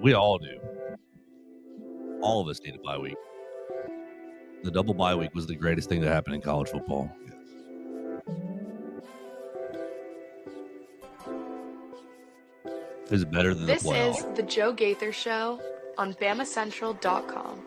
We all do. All of us need a bye week. The double bye week was the greatest thing that happened in college football. Is it better than the playoff? This is the Joe Gaither Show on BamaCentral.com.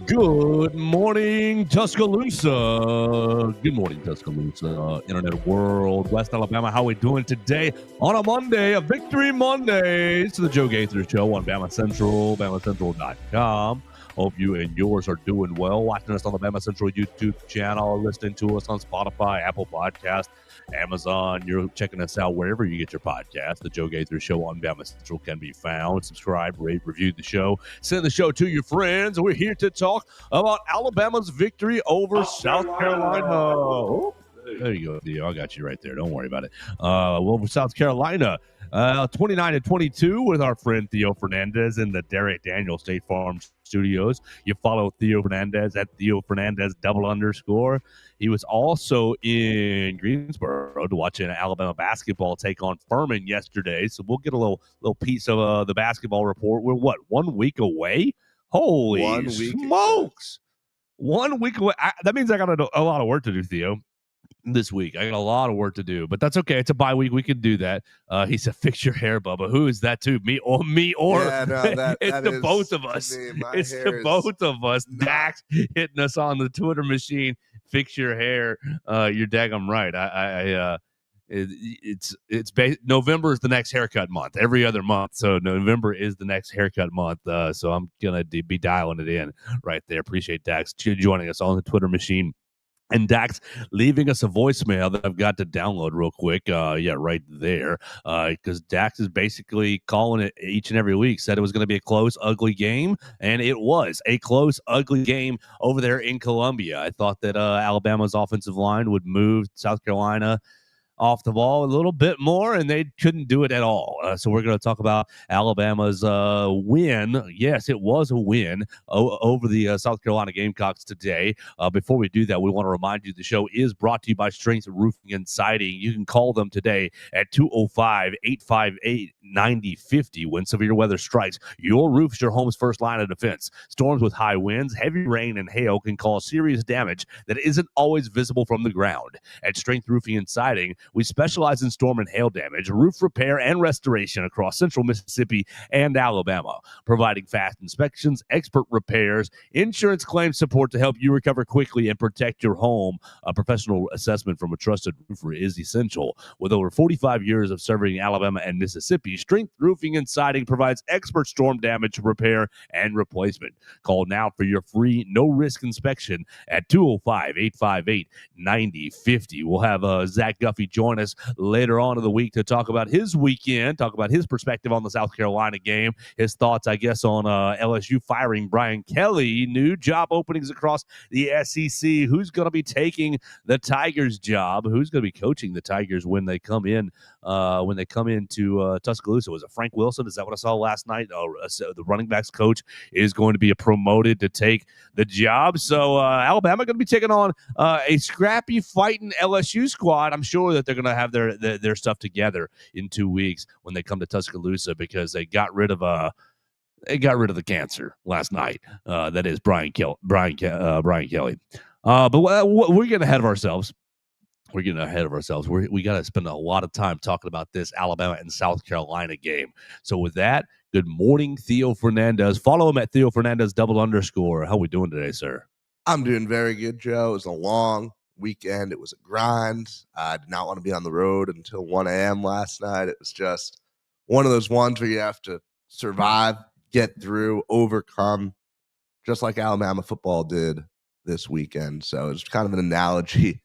Good morning, Tuscaloosa. Good morning, Tuscaloosa, Internet world, West Alabama. How we doing today on a Monday, a Victory Monday? It's the Joe Gaither Show on BamaCentral, BamaCentral.com. Hope you and yours are doing well. Watching us on the BamaCentral YouTube channel, listening to us on Spotify, Apple Podcast, Amazon. You're checking us out wherever you get your podcast. The Joe Gaither Show on BamaCentral can be found. Subscribe, rate, review the show. Send the show to your friends. We're here to talk about Alabama's victory over South Carolina. Oh, there you go, Theo. I got you right there. Don't worry about it. Over South Carolina. 29-22 with our friend Theo Fernandez in the Derek Daniel State Farm Studios. You follow Theo Fernandez at Theo Fernandez _. He was also in Greensboro to watch an Alabama basketball take on Furman yesterday. So we'll get a little piece of the basketball report. We're 1 week away? Holy 1 week smokes! 1 week away. That means I got a lot of work to do, Theo. This week I got a lot of work to do, but that's okay. It's a bye week. We can do that. He said, "Fix your hair, Bubba." Who is that to? Me or yeah, no, it's the both of us. It's the both of us. Dax hitting us on the Twitter machine. Fix your hair. You're daggum right. November is the next haircut month. Every other month, so November is the next haircut month. So I'm gonna be dialing it in right there. Appreciate Dax joining us on the Twitter machine. And Dax leaving us a voicemail that I've got to download real quick. Right there. Because Dax is basically calling it each and every week. Said it was going to be a close, ugly game. And it was a close, ugly game over there in Columbia. I thought that Alabama's offensive line would move South Carolina off the ball a little bit more, and they couldn't do it at all. So we're going to talk about Alabama's win. Yes, it was a win over the South Carolina Gamecocks today. Before we do that, we want to remind you the show is brought to you by Strength Roofing and Siding. You can call them today at 205-858-9050 when severe weather strikes. Your roof is your home's first line of defense. Storms with high winds, heavy rain, and hail can cause serious damage that isn't always visible from the ground. At Strength Roofing and Siding, we specialize in storm and hail damage, roof repair, and restoration across central Mississippi and Alabama, providing fast inspections, expert repairs, insurance claim support to help you recover quickly and protect your home. A professional assessment from a trusted roofer is essential. With over 45 years of serving Alabama and Mississippi, Strength Roofing and Siding provides expert storm damage repair and replacement. Call now for your free, no-risk inspection at 205-858-9050. We'll have Zach Guffey join us later on in the week to talk about his weekend, talk about his perspective on the South Carolina game, his thoughts, I guess, on LSU firing Brian Kelly, new job openings across the SEC, who's going to be taking the Tigers job, who's going to be coaching the Tigers when they come into Tuscaloosa. Was it Frank Wilson? Is that what I saw last night? The running backs coach is going to be promoted to take the job. So Alabama going to be taking on a scrappy fighting LSU squad. I'm sure that they're going to have their stuff together in 2 weeks when they come to Tuscaloosa, because they got rid of the cancer last night. That is Brian Kelly. But we're getting ahead of ourselves. We got to spend a lot of time talking about this Alabama and South Carolina game. So with that, good morning, Theo Fernandez. Follow him at Theo Fernandez _. How we doing today, sir? I'm doing very good, Joe. It was a long weekend. It was a grind. I did not want to be on the road until 1 a.m. last night. It was just one of those ones where you have to survive, get through, overcome, just like Alabama football did this weekend. So it's kind of an analogy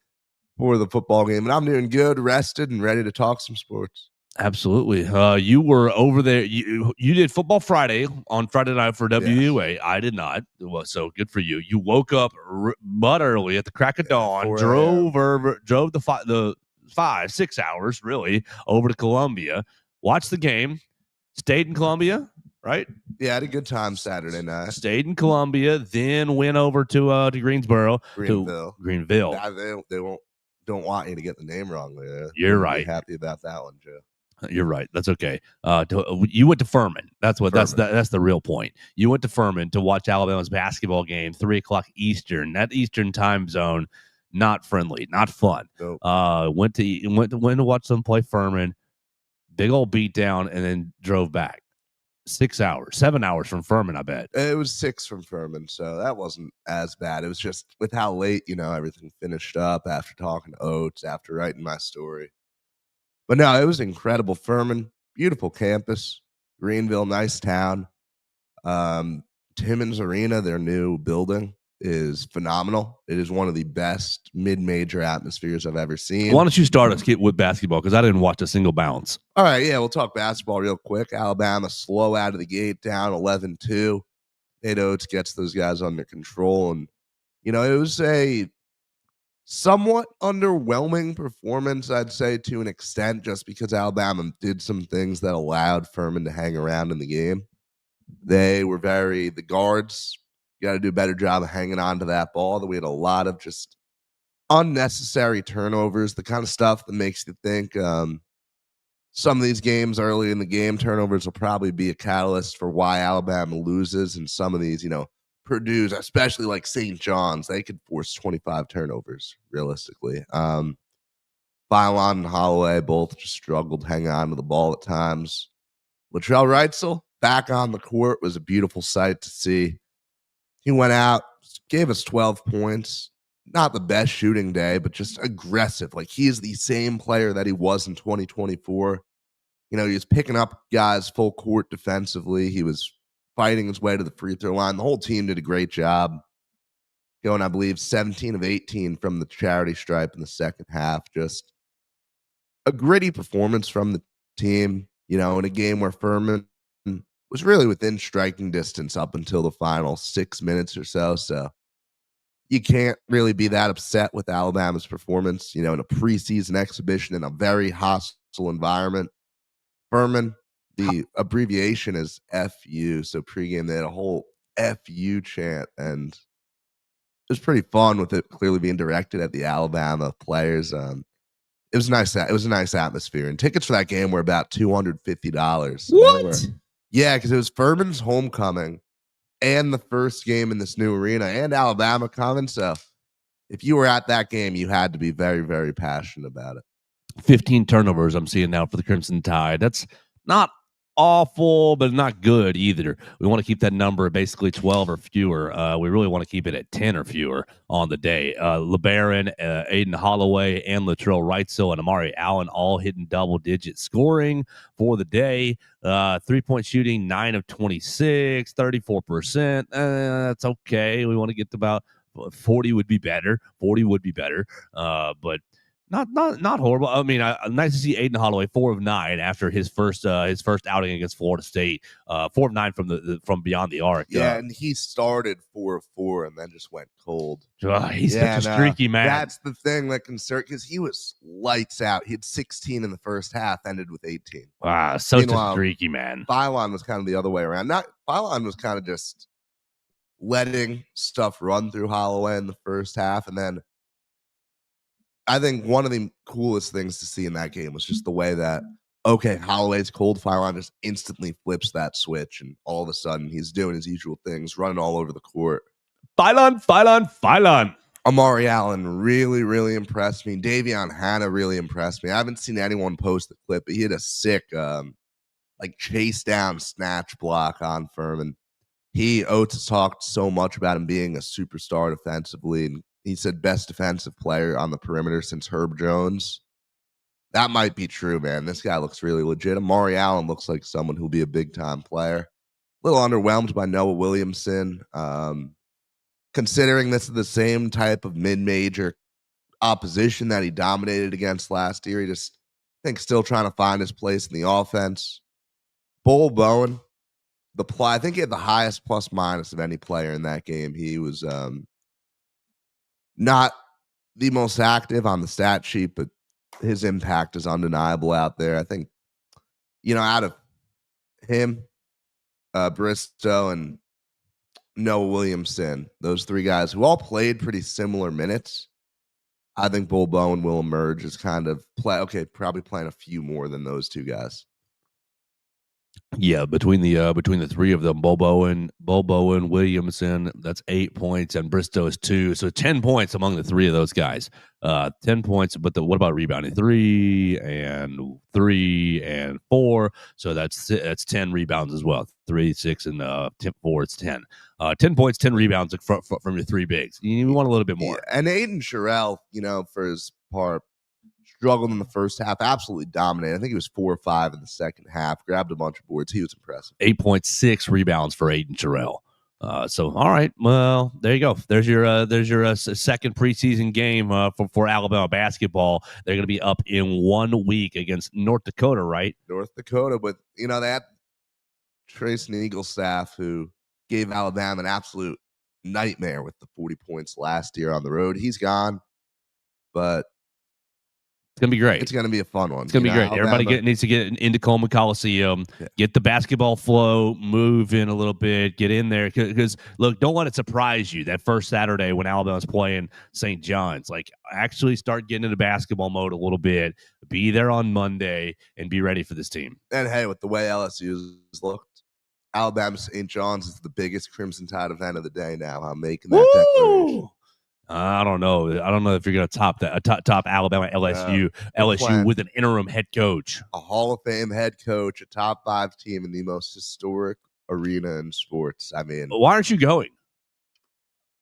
for the football game. And I'm doing good, rested, and ready to talk some sports. Absolutely. You were over there. You did Football Friday on Friday night for WUA. Yes. I did not. Well, so good for you. You woke up but early at the crack of dawn, drove the 5-6 hours really over to Columbia, watched the game, stayed in Columbia, right? Yeah, I had a good time Saturday night. Stayed in Columbia, then went over to Greensboro, Greenville. to Greenville. They don't want you to get the name wrong there. You're Wouldn't be right. happy about that one, Joe. You're right. That's okay. You went to Furman. That's the real point. You went to Furman to watch Alabama's basketball game, 3:00 Eastern. That Eastern time zone, not friendly, not fun. Nope. Went to watch them play Furman. Big old beatdown, and then drove back. 7 hours from Furman, I bet. It was 6 from Furman, so that wasn't as bad. It was just with how late, everything finished up after talking to Oates, after writing my story. But no, it was incredible. Furman, beautiful campus. Greenville, nice town. Timmons Arena, their new building, is phenomenal. It is one of the best mid-major atmospheres I've ever seen. Why don't you start us with basketball? Because I didn't watch a single bounce. All right, yeah, we'll talk basketball real quick. Alabama slow out of the gate, down 11-2. Nate Oates gets those guys under control. And, it was a somewhat underwhelming performance, I'd say, to an extent, just because Alabama did some things that allowed Furman to hang around in the game. They were the guards got to do a better job of hanging on to that ball. That we had a lot of just unnecessary turnovers, the kind of stuff that makes you think some of these games early in the game, turnovers will probably be a catalyst for why Alabama loses. And some of these, Purdue's, especially like St. John's, they could force 25 turnovers realistically. Phylon and Holloway both just struggled hanging on to the ball at times. Latrell Wrightsell back on the court was a beautiful sight to see. He went out, gave us 12 points. Not the best shooting day, but just aggressive. Like, he is the same player that he was in 2024. He was picking up guys full court defensively. He was fighting his way to the free throw line. The whole team did a great job. Going, I believe, 17 of 18 from the charity stripe in the second half. Just a gritty performance from the team, in a game where Furman was really within striking distance up until the final 6 minutes or so. So you can't really be that upset with Alabama's performance, in a preseason exhibition in a very hostile environment. Furman, the abbreviation is FU. So pregame, they had a whole FU chant, and it was pretty fun with it clearly being directed at the Alabama players. It was nice. It was a nice atmosphere, and tickets for that game were about $250. What? Yeah, because it was Furman's homecoming and the first game in this new arena, and Alabama coming. So if you were at that game, you had to be very, very passionate about it. 15 turnovers I'm seeing now for the Crimson Tide. That's not awful, but not good either. We want to keep that number at basically 12 or fewer. We really want to keep it at 10 or fewer on the day. LeBaron, Aiden Holloway, and Latrell Wrightsell and Amari Allen all hitting double-digit scoring for the day. 3-point shooting, 9 of 26, 34%. That's okay. We want to get to about 40 would be better. 40 would be better. But not horrible. I mean, nice to see Aiden Holloway 4 of 9 after his first outing against Florida State. 4 of 9 from beyond the arc. Yeah, and he started 4 of 4 and then just went cold. He's such a streaky man. That's the thing that concerns, because he was lights out. He had 16 in the first half, ended with 18. Wow, such a streaky man. Phylon was kind of the other way around. Phylon was kind of just letting stuff run through Holloway in the first half, and then I think one of the coolest things to see in that game was just the way that, okay, Holloway's cold, Phylon just instantly flips that switch, and all of a sudden he's doing his usual things, running all over the court. Phylon. Amari Allen really, really impressed me. Davion Hannah really impressed me. I haven't seen anyone post the clip, but he had a sick chase down snatch block on Furman. Oates has talked so much about him being a superstar defensively, and he said best defensive player on the perimeter since Herb Jones. That might be true, man. This guy looks really legit. Amari Allen looks like someone who'll be a big-time player. A little underwhelmed by Noah Williamson. Considering this is the same type of mid-major opposition that he dominated against last year, he just, I think, still trying to find his place in the offense. Bull Bowen, I think he had the highest plus-minus of any player in that game. He was not the most active on the stat sheet, but his impact is undeniable out there. I think, out of him, Bristow, and Noah Williamson. Those three guys who all played pretty similar minutes. I think Bull Bowen will emerge as kind of probably playing a few more than those two guys. Yeah, between the three of them, Bobo and Williamson, that's 8 points, and Bristow is 2, so 10 points among the three of those guys. 10 points, but what about rebounding? 3 and 4, so that's 10 rebounds as well. 3, 6, and 4. It's 10. 10 points, 10 rebounds from your three bigs. You want a little bit more. Yeah. And Aiden Sherrill, for his part, struggled in the first half, absolutely dominated. I think he was 4 or 5 in the second half, grabbed a bunch of boards. He was impressive. 8.6 rebounds for Aiden Sherrill. So, all right, well, there you go. There's your second preseason game for Alabama basketball. They're going to be up in 1 week against North Dakota, right? North Dakota, but that Trace Eagle staff who gave Alabama an absolute nightmare with the 40 points last year on the road. He's gone, but it's going to be great. It's going to be a fun one. It's going to be great. Alabama, Everybody needs to get into Coleman Coliseum, get the basketball flow, move in a little bit, get in there. Because, look, don't let it surprise you that first Saturday when Alabama's playing St. John's. Like, actually start getting into basketball mode a little bit. Be there on Monday and be ready for this team. And, hey, with the way LSU's looked, Alabama St. John's is the biggest Crimson Tide event of the day now. I'm making that declaration. I don't know if you're going to top that. Top Alabama LSU with an interim head coach, a Hall of Fame head coach, a top 5 team in the most historic arena in sports. I mean, why aren't you going?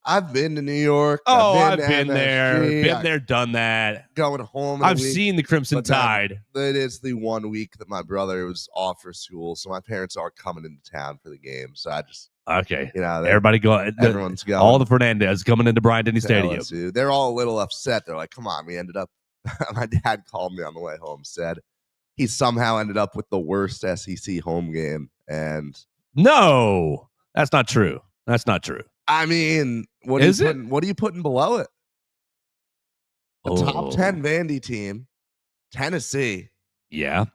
I've been to New York. I've been there, done that. Going home. I've seen the Crimson Tide. It is the 1 week that my brother was off for school, so my parents are coming into town for the game. So I just. Okay. Everybody go. Everyone's going. All the Fernandez coming into Bryant-Denny Stadium. LSU. They're all a little upset. They're like, come on, we ended up. My dad called me on the way home, said he somehow ended up with the worst SEC home game. And no, that's not true. That's not true. I mean, what are you putting below it? The top 10 Vandy team, Tennessee. Yeah.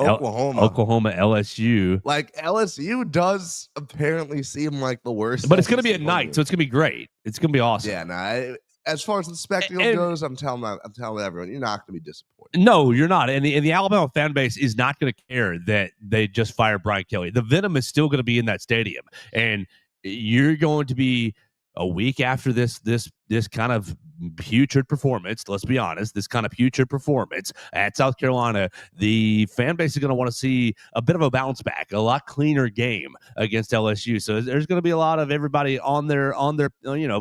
Oklahoma, LSU. Like, LSU does apparently seem like the worst. But it's going to be at night, so it's going to be great. It's going to be awesome. Yeah, as far as the spectacle goes, I'm telling everyone, you're not going to be disappointed. No, you're not. And the Alabama fan base is not going to care that they just fired Brian Kelly. The venom is still going to be in that stadium. And you're going to be a week after this kind of putrid performance, let's be honest, this kind of putrid performance at South Carolina, the fan base is going to want to see a bit of a bounce back, a lot cleaner game against LSU. So there's going to be a lot of everybody on their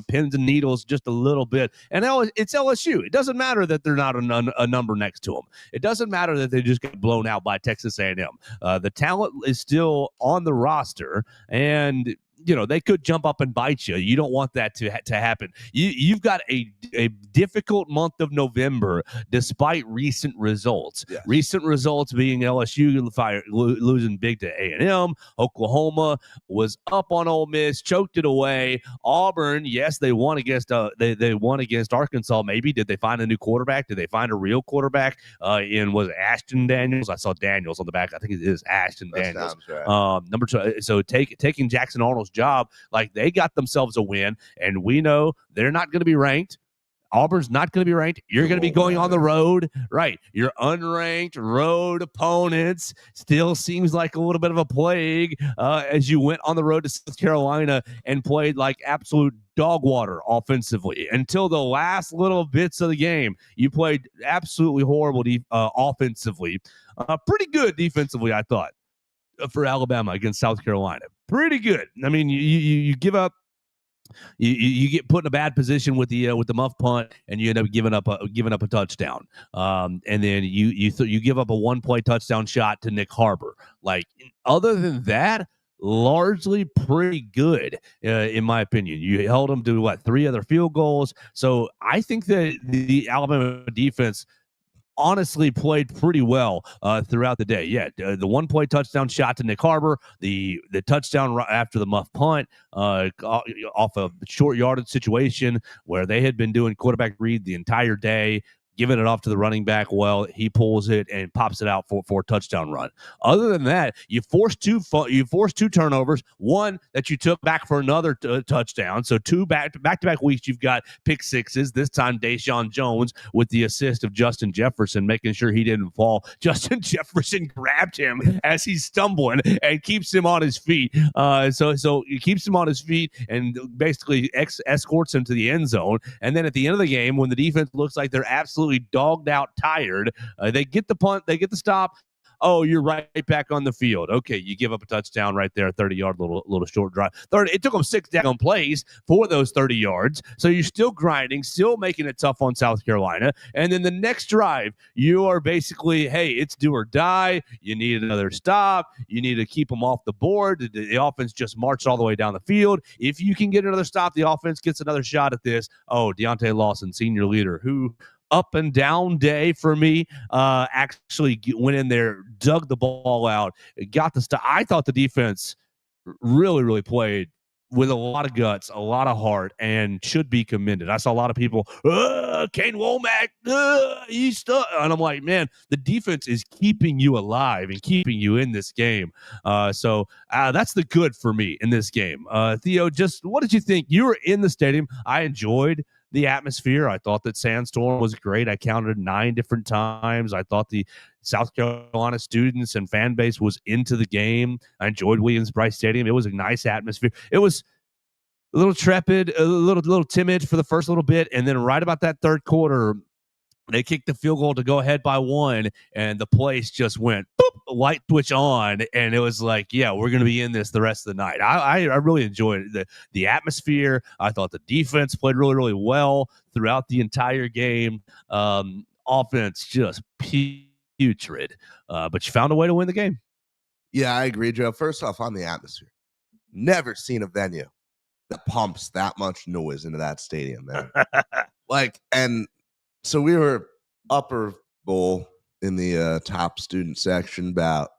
pins and needles just a little bit. And it's LSU. It doesn't matter that they're not a number next to them. It doesn't matter that they just got blown out by Texas A&M. The talent is still on the roster, and they could jump up and bite you. You don't want that to happen. You've got a difficult month of November, despite recent results. Yes. Recent results being LSU losing big to A&M. Oklahoma was up on Ole Miss, choked it away. Auburn, yes, they won against they won against Arkansas. Maybe did they find a new quarterback? Did they find a real quarterback? Was it Ashton Daniels? I saw Daniels on the back. I think it is Ashton Daniels. Right. Number 2. So taking Jackson Arnold's job, like, they got themselves a win, and we know they're not going to be ranked. Auburn's not going to be ranked. You're going to be going on the road, right? Your unranked road opponents still seems like a little bit of a plague as you went on the road to South Carolina and played like absolute dog water offensively until the last little bits of the game. You played absolutely horrible offensively. Pretty good defensively, I thought, for Alabama against South Carolina. Pretty good. I mean, you give up. You get put in a bad position with the muff punt, and you end up giving up a touchdown. And then you give up a 1-play touchdown shot to Nick Harbor. Like, other than that, largely pretty good, in my opinion. You held them to 3 other field goals. So I think that the Alabama defense honestly played pretty well throughout the day. Yeah, the 1-play touchdown shot to Nick Harbor, the touchdown right after the muff punt off a short yardage situation where they had been doing quarterback read the entire day. giving it off to the running back. Well, he pulls it and pops it out for a touchdown run. Other than that, you forced two turnovers, one that you took back for another touchdown. So two back-to-back weeks, you've got pick sixes. This time, Deshaun Jones with the assist of Justin Jefferson, making sure he didn't fall. Justin Jefferson grabbed him as he's stumbling and keeps him on his feet. So he keeps him on his feet and basically escorts him to the end zone. And then at the end of the game, when the defense looks like they're absolutely dogged out, tired, they get the punt, they get the stop. Oh, you're right back on the field. Okay, you give up a touchdown right there, 30-yard little short drive. It took them 6 down plays for those 30 yards. So you're still grinding, still making it tough on South Carolina. And then the next drive, you are basically, hey, it's do or die. You need another stop. You need to keep them off the board. The offense just marched all the way down the field. If you can get another stop, the offense gets another shot at this. Oh, Deontay Lawson, senior leader, who up and down day for me, actually went in there, dug the ball out, got the stuff. I thought the defense really, really played with a lot of guts, a lot of heart, and should be commended. I saw a lot of people, Kane Womack, he's stuck. And I'm like, man, the defense is keeping you alive and keeping you in this game. So that's the good for me in this game. Theo, just what did you think? You were in the stadium. I enjoyed the atmosphere. I thought that Sandstorm was great. I counted 9 different times. I thought the South Carolina students and fan base was into the game. I enjoyed Williams-Brice Stadium. It was a nice atmosphere. It was a little trepid, a little timid for the first little bit, and then right about that third quarter, they kicked the field goal to go ahead by 1, and the place just went boop, light switch on, and it was like, yeah, we're going to be in this the rest of the night. I really enjoyed the atmosphere. I thought the defense played really, really well throughout the entire game. Offense just putrid, but you found a way to win the game. Yeah, I agree, Joe. First off, on the atmosphere, never seen a venue that pumps that much noise into that stadium, man. And so we were upper bowl in the top student section, about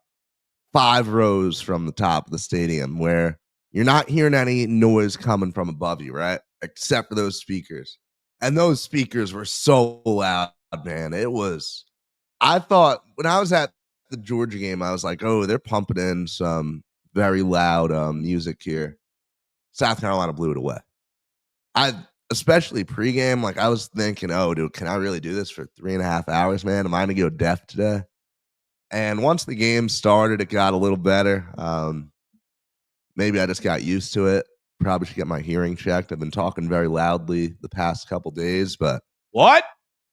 5 rows from the top of the stadium, where you're not hearing any noise coming from above you, right? Except for those speakers. And those speakers were so loud, man. I thought when I was at the Georgia game, I was like, oh, they're pumping in some very loud music here. South Carolina blew it away. Especially pregame, like I was thinking, oh, dude, can I really do this for 3.5 hours, man? Am I going to go deaf today? And once the game started, it got a little better. Maybe I just got used to it. Probably should get my hearing checked. I've been talking very loudly the past couple days, but what?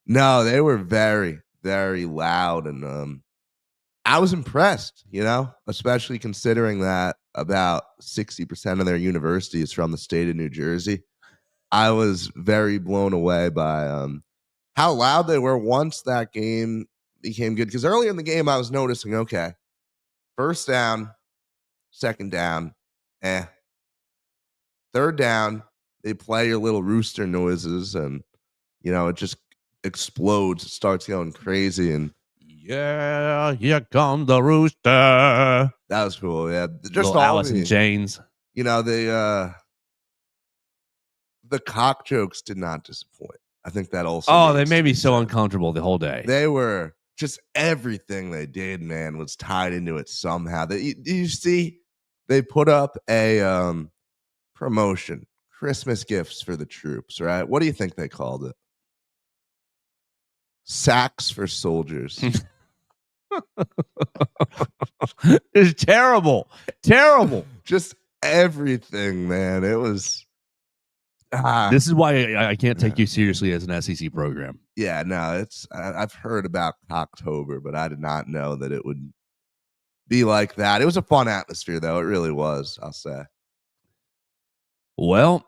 No, they were very, very loud, and I was impressed, especially considering that about 60% of their university is from the state of New Jersey. I was very blown away by how loud they were once that game became good. Because early in the game, I was noticing, okay, first down, second down, third down, they play your little rooster noises, and, it just explodes. It starts going crazy, and yeah, here comes the rooster. That was cool, yeah. Just all Alice in Chains. The cock jokes did not disappoint. I think that also. Oh, they made me so uncomfortable the whole day. They were just everything they did, man, was tied into it somehow. You see, they put up a promotion, Christmas gifts for the troops, right? What do you think they called it? Sacks for soldiers. It's terrible. Just everything, man. It was. This is why I can't take you seriously as an SEC program. Yeah, no, I've heard about Cocktober, but I did not know that it would be like that. It was a fun atmosphere, though. It really was, I'll say. Well,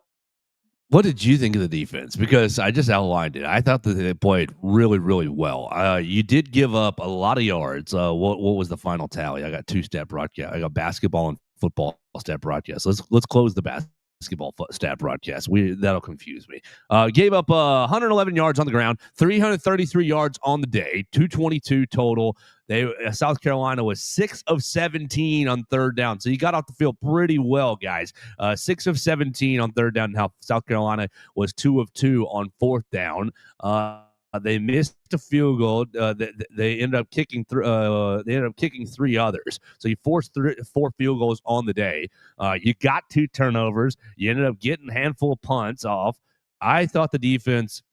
what did you think of the defense? Because I just outlined it. I thought that they played really, really well. You did give up a lot of yards. What was the final tally? I got 2-stat broadcast. I got basketball and football stat broadcast. Let's close the basketball stat broadcast. That'll confuse me. Gave up 111 yards on the ground, 333 yards on the day, 222 total. South Carolina was 6 of 17 on third down. So you got off the field pretty well, guys. 6 of 17 on third down. Now South Carolina was 2 of 2 on fourth down. They missed a field goal. They ended up kicking they ended up kicking 3 others. So you forced 4 field goals on the day. You got 2 turnovers. You ended up getting a handful of punts off. I thought the defense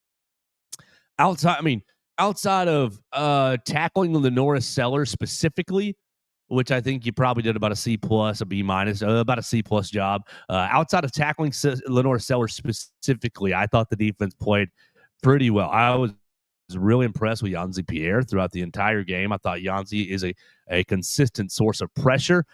outside of tackling the Lenora Sellers specifically, which I think you probably did about a C plus, a B minus, about a C plus job. Outside of tackling Lenora Sellers specifically, I thought the defense played pretty well. I was really impressed with Yanzi Pierre throughout the entire game. I thought Yanzi is a consistent source of pressure.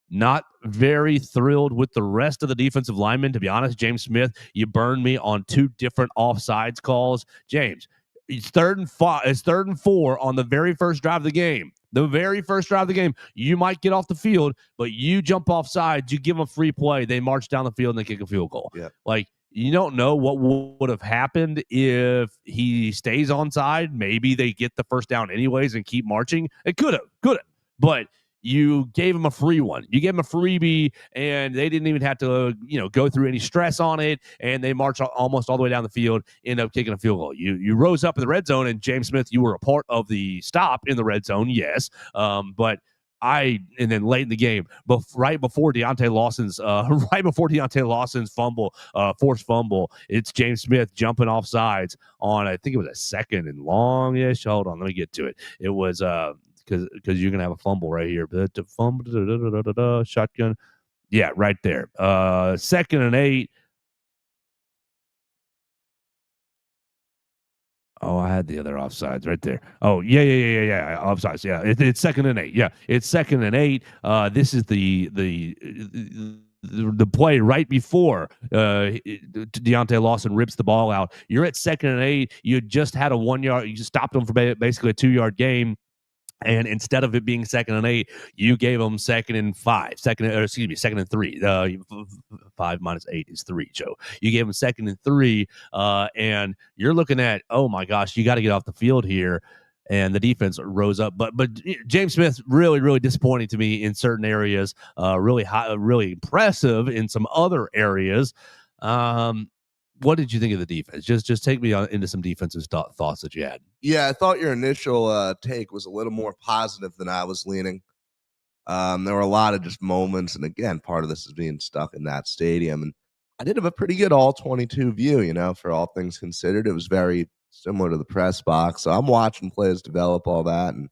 Not very thrilled with the rest of the defensive linemen, to be honest. James Smith, you burned me on 2 different offsides calls. James, it's 3rd and 4 on the very first drive of the game. The very first drive of the game, you might get off the field, but you jump off sides, you give them a free play, they march down the field and they kick a field goal. Yeah. Like, you don't know what would have happened if he stays onside. Maybe they get the first down anyways and keep marching. It could have. But you gave him a free one. You gave him a freebie, and they didn't even have to, go through any stress on it, and they marched almost all the way down the field, end up kicking a field goal. You rose up in the red zone, and James Smith, you were a part of the stop in the red zone, yes, but and then late in the game, right before Deontay Lawson's forced fumble, it's James Smith jumping off sides on, I think it was a 2nd and long-ish. Hold on, let me get to it. It was because you're gonna have a fumble right here. Shotgun, yeah, right there. 2nd and 8. Oh, I had the other offsides right there. Oh, yeah. Offsides. Yeah, it's 2nd and 8. Yeah, it's 2nd and 8. This is the play right before Deontay Lawson rips the ball out. You're at 2nd and 8. You just had a 1 yard. You just stopped them for basically a 2-yard gain. And instead of it being 2nd and 8, you gave them 2nd and 5, 2nd and 3. 5 minus 8 is 3, Joe. You gave them 2nd and 3, and you're looking at, oh my gosh, you got to get off the field here. And the defense rose up, but James Smith really, really disappointing to me in certain areas. Really high, really impressive in some other areas. What did you think of the defense? Just take me into some defensive thoughts that you had. Yeah, I thought your initial take was a little more positive than I was leaning. There were a lot of just moments, and again, part of this is being stuck in that stadium. And I did have a pretty good all-22 view, for all things considered. It was very similar to the press box. So I'm watching players develop all that, and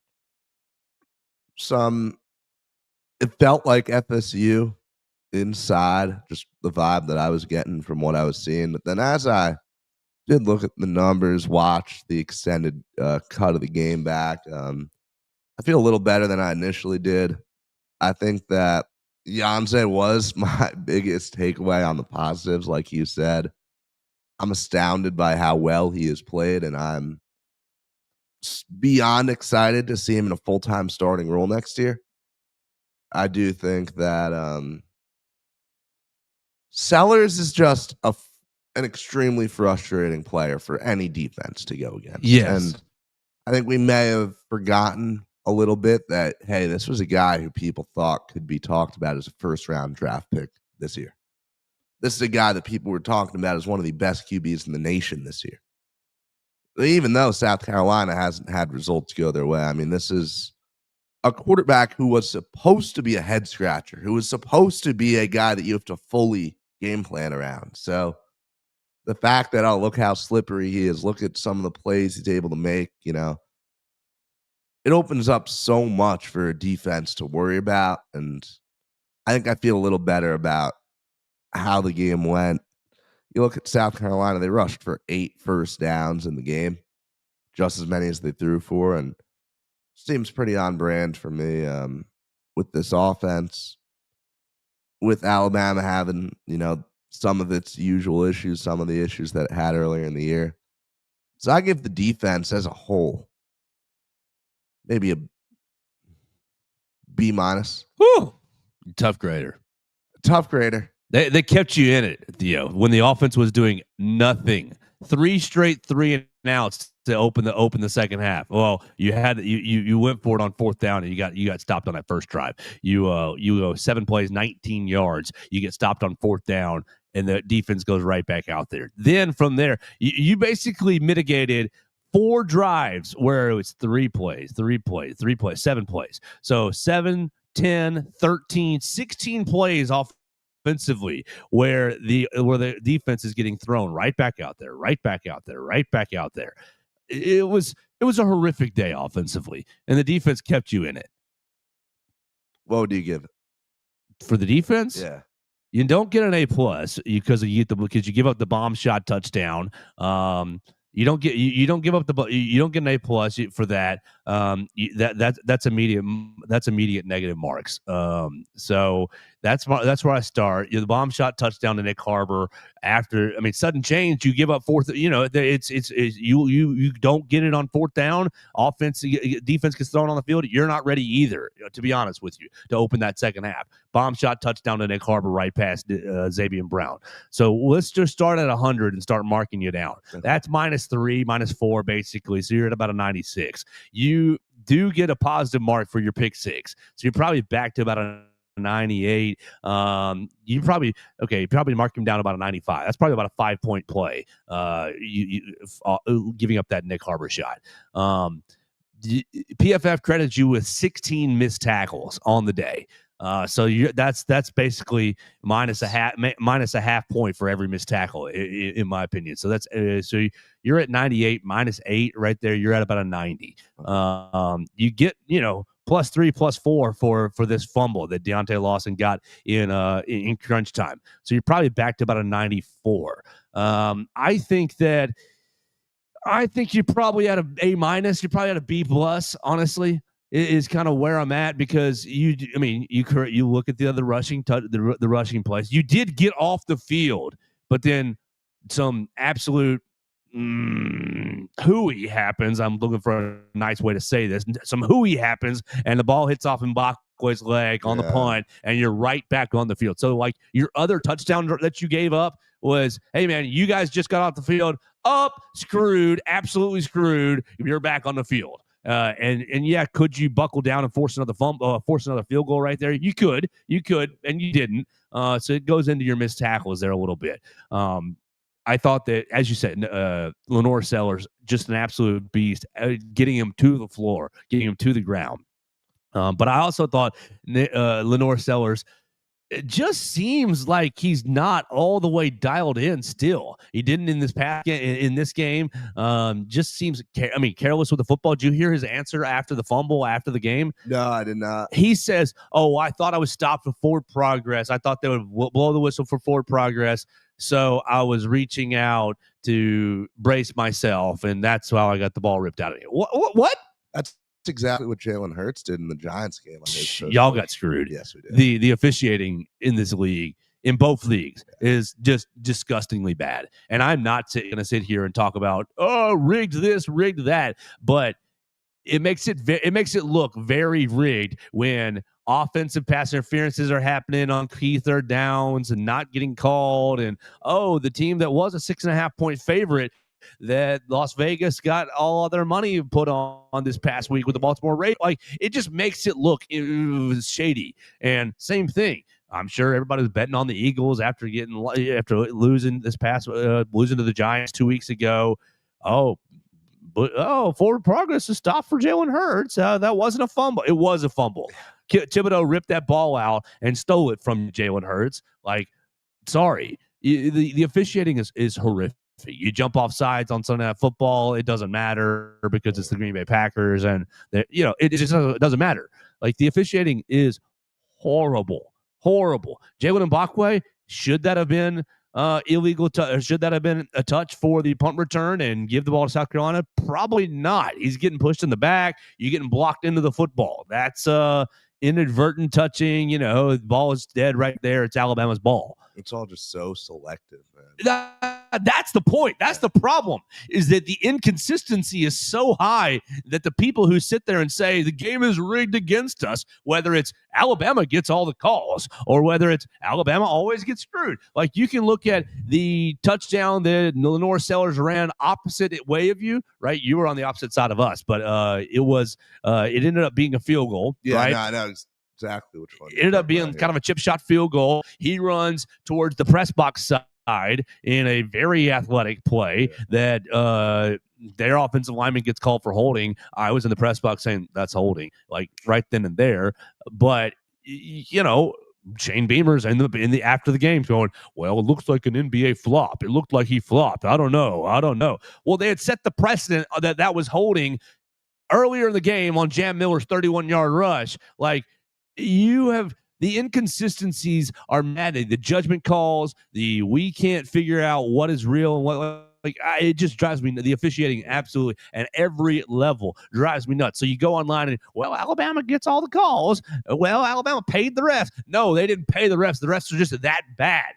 it felt like FSU inside, just the vibe that I was getting from what I was seeing. But then as I did look at the numbers, watch the extended cut of the game back, I feel a little better than I initially did. I think that Yanze was my biggest takeaway on the positives, like you said. I'm astounded by how well he has played, and I'm beyond excited to see him in a full-time starting role next year. I do think that Sellers is just an extremely frustrating player for any defense to go against. Yes. And I think we may have forgotten a little bit that, hey, this was a guy who people thought could be talked about as a first-round draft pick this year. This is a guy that people were talking about as one of the best QBs in the nation this year. Even though South Carolina hasn't had results go their way, I mean, this is a quarterback who was supposed to be a head scratcher, who was supposed to be a guy that you have to fully game plan around. So the fact that, oh, look how slippery he is, look at some of the plays he's able to make, it opens up so much for a defense to worry about. And I think I feel a little better about how the game went. You look at South Carolina, they rushed for 8 first downs in the game, just as many as they threw for, and seems pretty on brand for me with this offense, with Alabama having, some of its usual issues, some of the issues that it had earlier in the year. So I give the defense as a whole maybe a B minus. Whew. Tough grader. They kept you in it, Theo, when the offense was doing nothing. 3 straight 3 and outs to open the second half. Well, you went for it on 4th down, and you got stopped on that first drive. You go 7 plays, 19 yards. You get stopped on 4th down, and the defense goes right back out there. Then from there, you basically mitigated 4 drives where it was 3 plays, 7 plays. So 7, 10, 13, 16 plays offensively where the defense is getting thrown right back out there. It was a horrific day offensively, and the defense kept you in it. What do you give it? For the defense? Yeah. You don't get an A+ because you give up the bomb shot touchdown. You don't get an A+ for that. That's immediate negative marks. So that's where I start. The bomb shot touchdown to Nick Harbor sudden change. You give up fourth. You don't get it on fourth down. Defense gets thrown on the field. You're not ready either. To be honest with you, to open that second half. Bomb shot touchdown to Nick Harbor right past Xavier Brown. So let's just start at 100 and start marking you down. That's -3, -4 basically. So you're at about a 96. You do get a positive mark for your pick six. So you're probably back to about a 98. You probably mark him down about a 95. That's probably about a 5-point play. Giving up that Nick Harbor shot. PFF credits you with 16 missed tackles on the day. So that's basically minus a half point for every missed tackle, in my opinion. So that's so you're at 98 -8 right there. You're at about a 90. You get +3, +4 for this fumble that Deontay Lawson got in crunch time. So you're probably back to about a 94. I think you probably had an A-. You probably had a B+, honestly, is kind of where I'm at, because you look at the other rushing the rushing plays. You did get off the field, but then some absolute hooey happens. I'm looking for a nice way to say this. Some hooey happens, and the ball hits off Mbakwe's leg on the punt, and you're right back on the field. So, like, your other touchdown that you gave up was, hey, man, you guys just got off the field. Screwed, absolutely screwed. You're back on the field. Could you buckle down and force another field goal right there? You could, and you didn't. So it goes into your missed tackles there a little bit. I thought that, as you said, Lenore Sellers, just an absolute beast, getting him to the floor, getting him to the ground. But I also thought Lenore Sellers, it just seems like he's not all the way dialed in still. He didn't in this game. Just seems, careless with the football. Did you hear his answer after the fumble, after the game? No, I did not. He says, I thought I was stopped for forward progress. I thought they would blow the whistle for forward progress. So I was reaching out to brace myself, and that's how I got the ball ripped out of me. What? That's exactly what Jalen Hurts did in the Giants game. Y'all got screwed. Yes, we did. The officiating in this league, in both leagues, is just disgustingly bad. And I'm not going to sit here and talk about, rigged this, rigged that, but it makes it look very rigged when offensive pass interferences are happening on key third downs and not getting called. And the team that was a 6.5-point favorite that Las Vegas got all of their money put on this past week with the Baltimore Ravens, like, it just makes it look shady. And same thing, I'm sure everybody was betting on the Eagles after losing to the Giants 2 weeks ago. Forward progress is stopped for Jalen Hurts. That wasn't a fumble. It was a fumble. Thibodeau ripped that ball out and stole it from Jalen Hurts. Like, sorry, the officiating is horrific. You jump off sides on Sunday Night Football, it doesn't matter because it's the Green Bay Packers, and it just doesn't matter. Like, the officiating is horrible. Jalen Mbakwe, should that have been illegal? Should that have been a touch for the punt return and give the ball to South Carolina? Probably not. He's getting pushed in the back. You're getting blocked into the football. That's inadvertent touching. The ball is dead right there. It's Alabama's ball. It's all just so selective, man. That's the point. That's the problem, is that the inconsistency is so high that the people who sit there and say the game is rigged against us, whether it's Alabama gets all the calls or whether it's Alabama always gets screwed. Like, you can look at the touchdown that Lenore Sellers ran opposite way of you, right? You were on the opposite side of us, but it ended up being a field goal, right? Yeah, no, exactly which one. It ended up being kind of a chip shot field goal. He runs towards the press box side in a very athletic play that their offensive lineman gets called for holding. I was in the press box saying that's holding, like right then and there. But Shane Beamer's in the after the game going, well, it looks like an NBA flop. It looked like he flopped. I don't know. Well, they had set the precedent that was holding earlier in the game on Jam Miller's 31-yard rush. Like, you have the inconsistencies are maddening. The judgment calls, we can't figure out what is real and what. It just drives me. The officiating absolutely at every level drives me nuts. So you go online and, well, Alabama gets all the calls. Well, Alabama paid the refs. No, they didn't pay the refs. The refs are just that bad.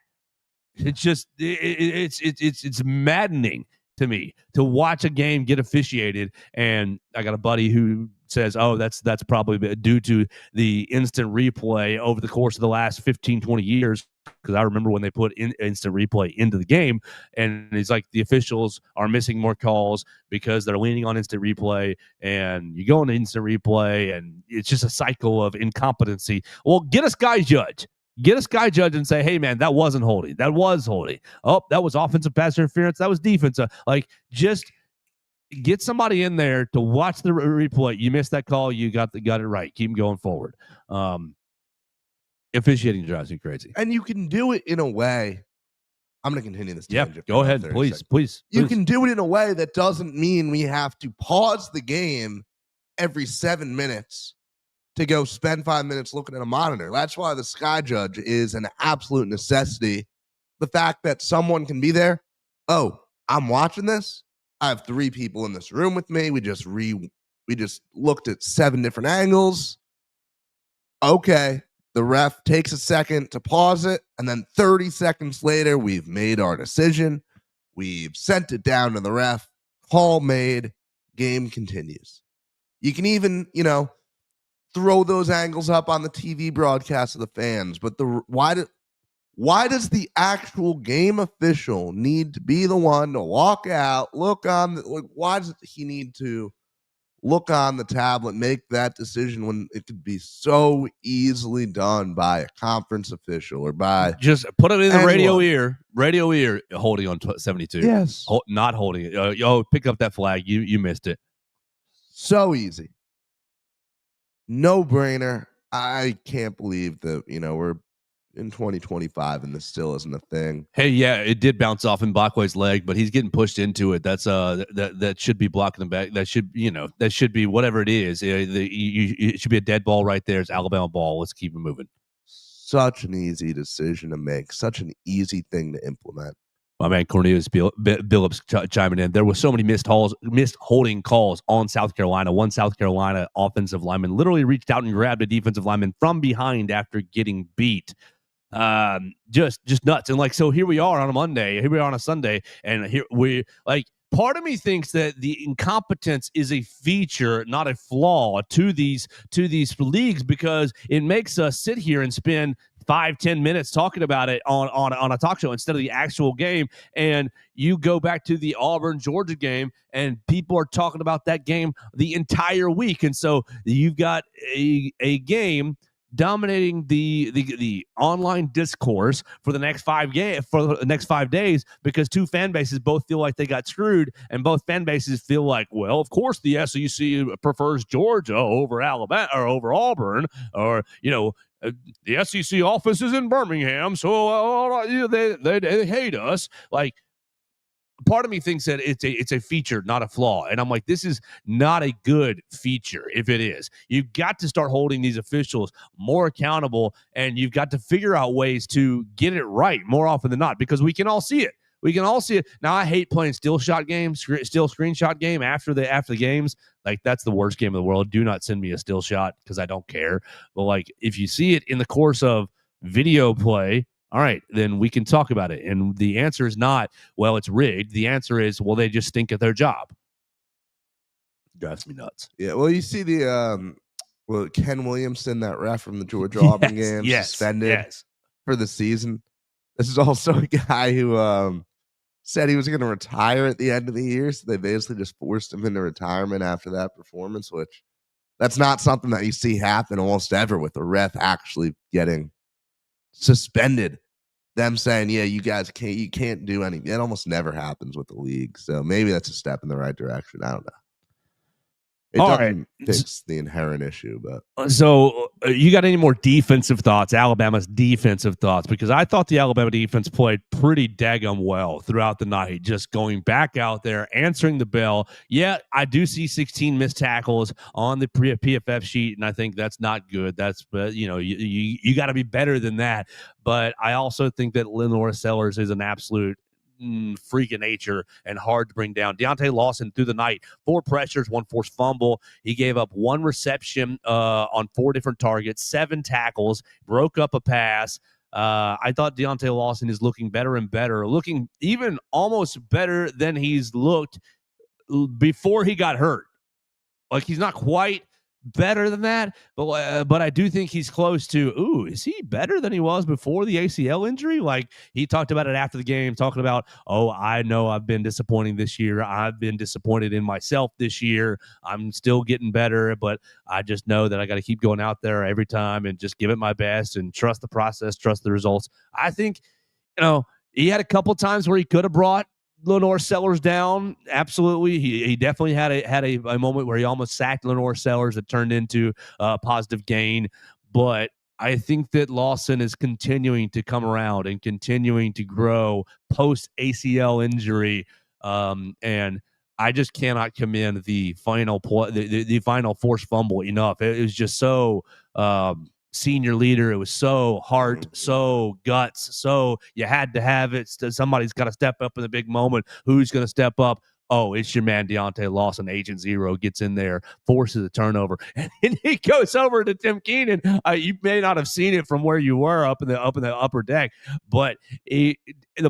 It's just it's maddening to me to watch a game get officiated. And I got a buddy who says, oh, that's probably due to the instant replay over the course of the last 15, 20 years. Because I remember when they put instant replay into the game, and he's like, the officials are missing more calls because they're leaning on instant replay, and you go into instant replay, and it's just a cycle of incompetency. Well, get a sky judge. Get a sky judge and say, hey, man, that wasn't holding. That was holding. Oh, that was offensive pass interference. That was defensive. Like, just get somebody in there to watch the replay. You missed that call. You got it right. Keep going forward. Officiating drives me crazy. And you can do it in a way. I'm going to continue this. Yeah, go ahead. Please. You can do it in a way that doesn't mean we have to pause the game every 7 minutes to go spend 5 minutes looking at a monitor. That's why the sky judge is an absolute necessity. The fact that someone can be there. Oh, I'm watching this. I have 3 people in this room with me. We just looked at 7 different angles. Okay. The ref takes a second to pause it, and then 30 seconds later, we've made our decision. We've sent it down to the ref. Call made. Game continues. You can even, throw those angles up on the TV broadcast of the fans, but why does the actual game official need to be the one to walk out, why does he need to look on the tablet, make that decision when it could be so easily done by a conference official or by just put it in the radio ear, holding on 72. Yes. Not holding it. Pick up that flag. You missed it. So easy. No brainer. I can't believe that, we're in 2025 and this still isn't a thing. Hey, yeah, it did bounce off in Blackway's leg, but he's getting pushed into it. That's that should be blocking the back. That should be whatever it is. It should be a dead ball right there. It's Alabama ball. Let's keep it moving. Such an easy decision to make. Such an easy thing to implement. My man Cornelius Billups chiming in. There were so many missed holding calls on South Carolina. One South Carolina offensive lineman literally reached out and grabbed a defensive lineman from behind after getting beat. Just nuts. And so here we are on a Monday, here we are on a Sunday, and here we part of me thinks that the incompetence is a feature, not a flaw to these leagues, because it makes us sit here and spend 5-10 minutes talking about it on a talk show instead of the actual game. And you go back to the Auburn-Georgia game, and people are talking about that game the entire week. And so you've got a game dominating the online discourse for the next 5 days, because 2 fan bases both feel like they got screwed, and both fan bases feel like, well, of course the SEC prefers Georgia over Alabama or over Auburn, or the SEC office is in Birmingham, so they hate us. Part of me thinks that it's a feature, not a flaw. And I'm like, this is not a good feature. If it is, you've got to start holding these officials more accountable, and you've got to figure out ways to get it right more often than not, because we can all see it. Now, I hate playing still screenshot game after the games. That's the worst game in the world. Do not send me a still shot, because I don't care. But if you see it in the course of video play, all right, then we can talk about it. And the answer is not, well, it's rigged. The answer is, well, they just stink at their job. Drives me nuts. Yeah, well, you see Ken Williamson, that ref from the Georgia-Auburn game, suspended for the season. This is also a guy who said he was going to retire at the end of the year, so they basically just forced him into retirement after that performance, which that's not something that you see happen almost ever with a ref actually getting suspended. them saying, yeah, you can't do anything. It almost never happens with the league. So maybe that's a step in the right direction. I don't know. It All right. doesn't fix the inherent issue, but So you got any more defensive thoughts, Alabama's defensive thoughts? Because I thought the Alabama defense played pretty daggum well throughout the night, just going back out there, answering the bell. Yeah, I do see 16 missed tackles on the PFF sheet, and I think that's not good. You got to be better than that. But I also think that Lenore Sellers is an absolute freak of nature and hard to bring down. Deontay Lawson through the night, 4 pressures, 1 forced fumble. He gave up 1 reception on 4 different targets, 7 tackles, broke up a pass. I thought Deontay Lawson is looking better and better, looking even almost better than he's looked before he got hurt. Like, he's not quite better than that, but I do think he's close to, is he better than he was before the ACL injury? Like, he talked about it after the game, talking about, I know I've been disappointing this year. I've been disappointed in myself this year. I'm still getting better, but I just know that I got to keep going out there every time and just give it my best and trust the process, trust the results. I think, he had a couple times where he could have brought Lenore Sellers down. Absolutely. He definitely had a moment where he almost sacked Lenore Sellers that turned into a positive gain. But I think that Lawson is continuing to come around and continuing to grow post ACL injury. And I just cannot commend the final the final forced fumble enough. It was just so senior leader. It was so heart, so guts, so you had to have it. Somebody's got to step up in the big moment. Who's going to step up? It's your man Deontay Lawson. Agent Zero gets in there, forces a turnover, and he goes over to Tim Keenan. You may not have seen it from where you were up in the upper deck, but the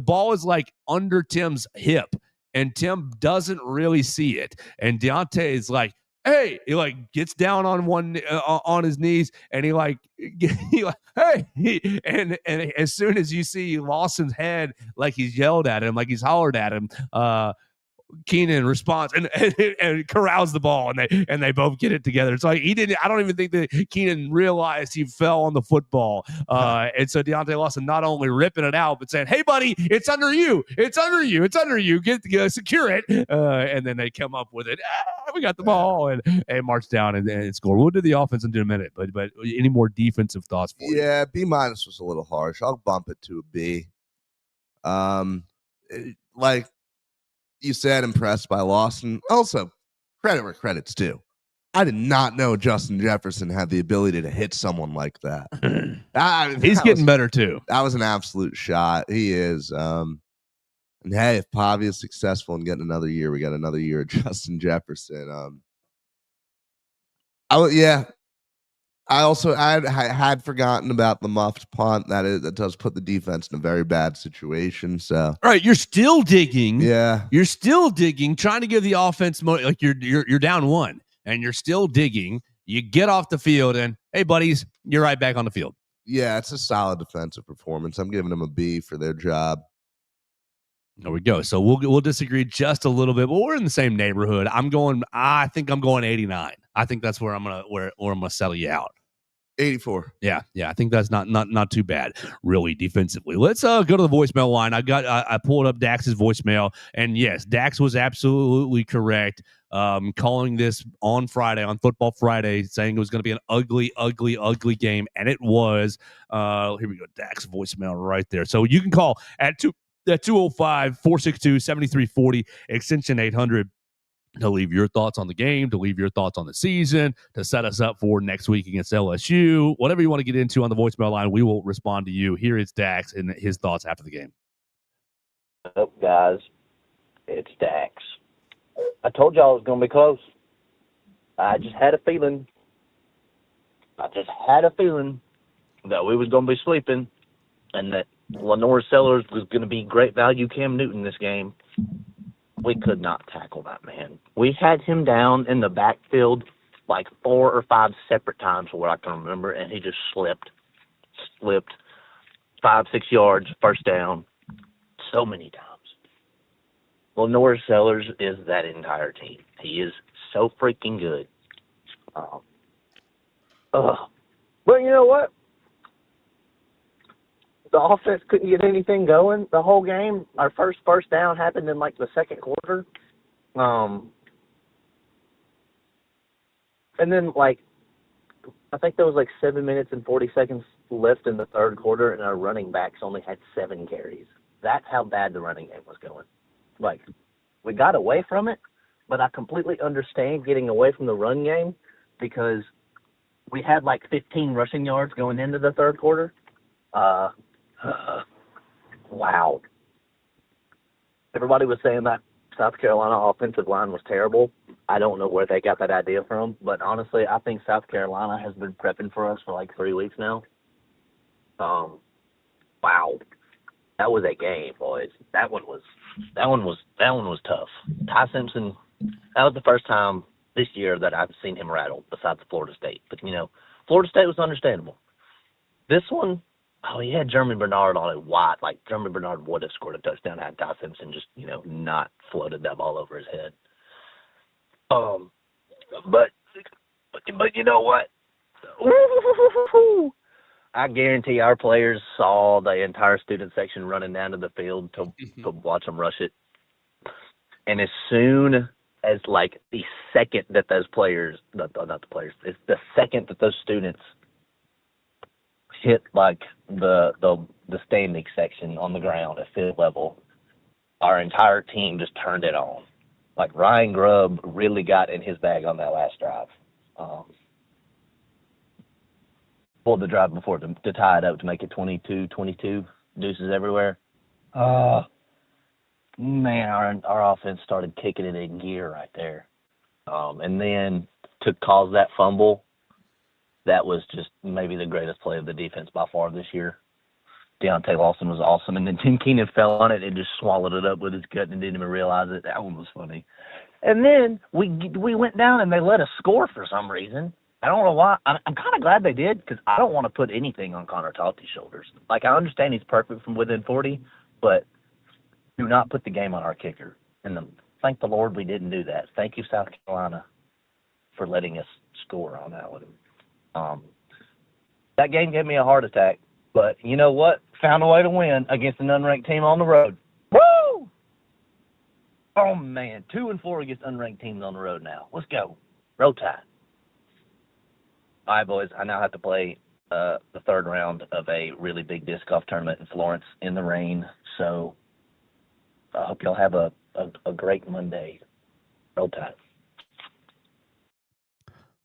ball is like under Tim's hip, and Tim doesn't really see it. And Deontay is like, hey, he like gets down on on his knees, and he like, hey, and as soon as you see Lawson's head, like he's yelled at him, like he's hollered at him, Keenan responds and corrals the ball, and they both get it together. It's like I don't even think that Keenan realized he fell on the football. And so Deontay Lawson not only ripping it out, but saying, hey, buddy, it's under you. It's under you. It's under you. Get secure it. And then they come up with it. We got the ball and march down and score. We'll do the offense in a minute, but any more defensive thoughts for you? Yeah, B- was a little harsh. I'll bump it to a B. Like you said, impressed by Lawson. Also, credit where credit's due. I did not know Justin Jefferson had the ability to hit someone like that. He's getting better too. That was an absolute shot. He is. And hey, if Pavi is successful in getting another year, we got another year of Justin Jefferson. I also had forgotten about the muffed punt. That does put the defense in a very bad situation. So, all right, you're still digging. Yeah, you're still digging, trying to give the offense like you're down 1, and you're still digging. You get off the field, and hey, buddies, you're right back on the field. Yeah, it's a solid defensive performance. I'm giving them a B for their job. There we go. So we'll disagree just a little bit, but we're in the same neighborhood. I think I'm going 89. I think that's where I'm gonna settle you out. 84. Yeah. I think that's not too bad, really, defensively. Let's go to the voicemail line. I pulled up Dax's voicemail, and yes, Dax was absolutely correct. Calling this on Friday, on Football Friday, saying it was going to be an ugly, ugly, ugly game, and it was. Here we go, Dax voicemail right there. So you can call at 205-462-7340, extension 800. To leave your thoughts on the game, to leave your thoughts on the season, to set us up for next week against LSU. Whatever you want to get into on the voicemail line, we will respond to you. Here is Dax and his thoughts after the game. What's up, guys? It's Dax. I told y'all it was going to be close. I just had a feeling that we was going to be sleeping and that Lenore Sellers was going to be great value Cam Newton this game. We could not tackle that man. We had him down in the backfield like 4 or 5 separate times for what I can remember, and he just slipped 5-6 yards, first down, so many times. Lenore Sellers is that entire team. He is so freaking good. But you know what? The the offense couldn't get anything going the whole game. Our first down happened in, like, the second quarter. And then, like, I think there was, like, 7 minutes and 40 seconds left in the third quarter, and our running backs only had 7 carries. That's how bad the running game was going. Like, we got away from it, but I completely understand getting away from the run game because we had, like, 15 rushing yards going into the third quarter. Wow. Everybody was saying that South Carolina offensive line was terrible. I don't know where they got that idea from, but honestly, I think South Carolina has been prepping for us for like 3 weeks now. Wow. That was a game, boys. That one was tough. Ty Simpson, that was the first time this year that I've seen him rattled besides Florida State. But, Florida State was understandable. This one, he had Jeremy Bernard on it wide. Like, Jeremy Bernard would have scored a touchdown had Ty Simpson just, not floated that ball over his head. But you know what? I guarantee our players saw the entire student section running down to the field to watch them rush it. And as soon as, like, the second that those players, not the players, it's the second that those students hit, like, the standing section on the ground at field level, our entire team just turned it on. Like, Ryan Grubb really got in his bag on that last drive. Pulled the drive before to tie it up to make it 22-22, deuces everywhere. Man, our offense started kicking it in gear right there. And then to cause that fumble, that was just maybe the greatest play of the defense by far this year. Deontay Lawson was awesome. And then Tim Keenan fell on it and just swallowed it up with his gut and didn't even realize it. That one was funny. And then we went down and they let us score for some reason. I don't know why. I'm kind of glad they did because I don't want to put anything on Connor Talty's shoulders. Like, I understand he's perfect from within 40, but do not put the game on our kicker. And thank the Lord we didn't do that. Thank you, South Carolina, for letting us score on that one. That game gave me a heart attack, but you know what? Found a way to win against an unranked team on the road. Woo! Oh, man. 2-4 against unranked teams on the road now. Let's go. Roll Tide. All right, boys, I now have to play the third round of a really big disc golf tournament in Florence in the rain. So I hope y'all have a great Monday. Roll Tide.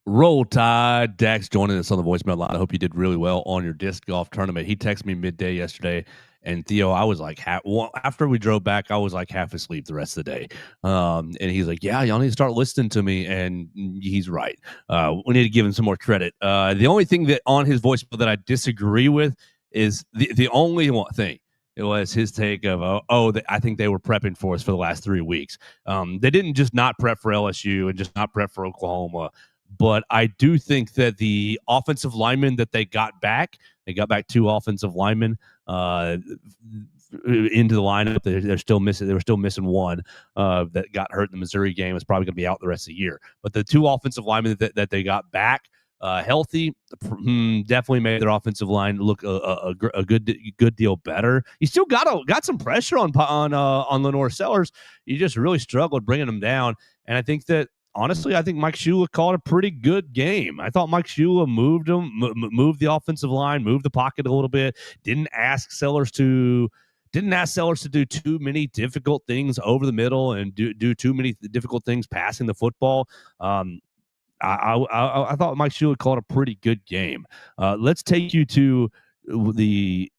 Roll Tide. Dax joining us on the voicemail line. I hope you did really well on your disc golf tournament. He texted me midday yesterday. And Theo, I was like, after we drove back, I was like half asleep the rest of the day. And he's like, yeah, y'all need to start listening to me. And he's right. We need to give him some more credit. The only thing that on his voicemail that I disagree with is the only one thing. It was his take of, I think they were prepping for us for the last 3 weeks. They didn't just not prep for LSU and just not prep for Oklahoma. But I do think that the offensive linemen that they got back 2 offensive linemen into the lineup. They're still missing. They were still missing one that got hurt in the Missouri game. Is probably going to be out the rest of the year. But the 2 offensive linemen that they got back healthy definitely made their offensive line look a good deal better. You still got some pressure on Lenore Sellers. You just really struggled bringing them down. And I think that, honestly, I think Mike Shula called a pretty good game. I thought Mike Shula moved the offensive line, moved the pocket a little bit, didn't ask Sellers to do too many difficult things over the middle and do too many difficult things passing the football. I thought Mike Shula called a pretty good game. Let's take you to the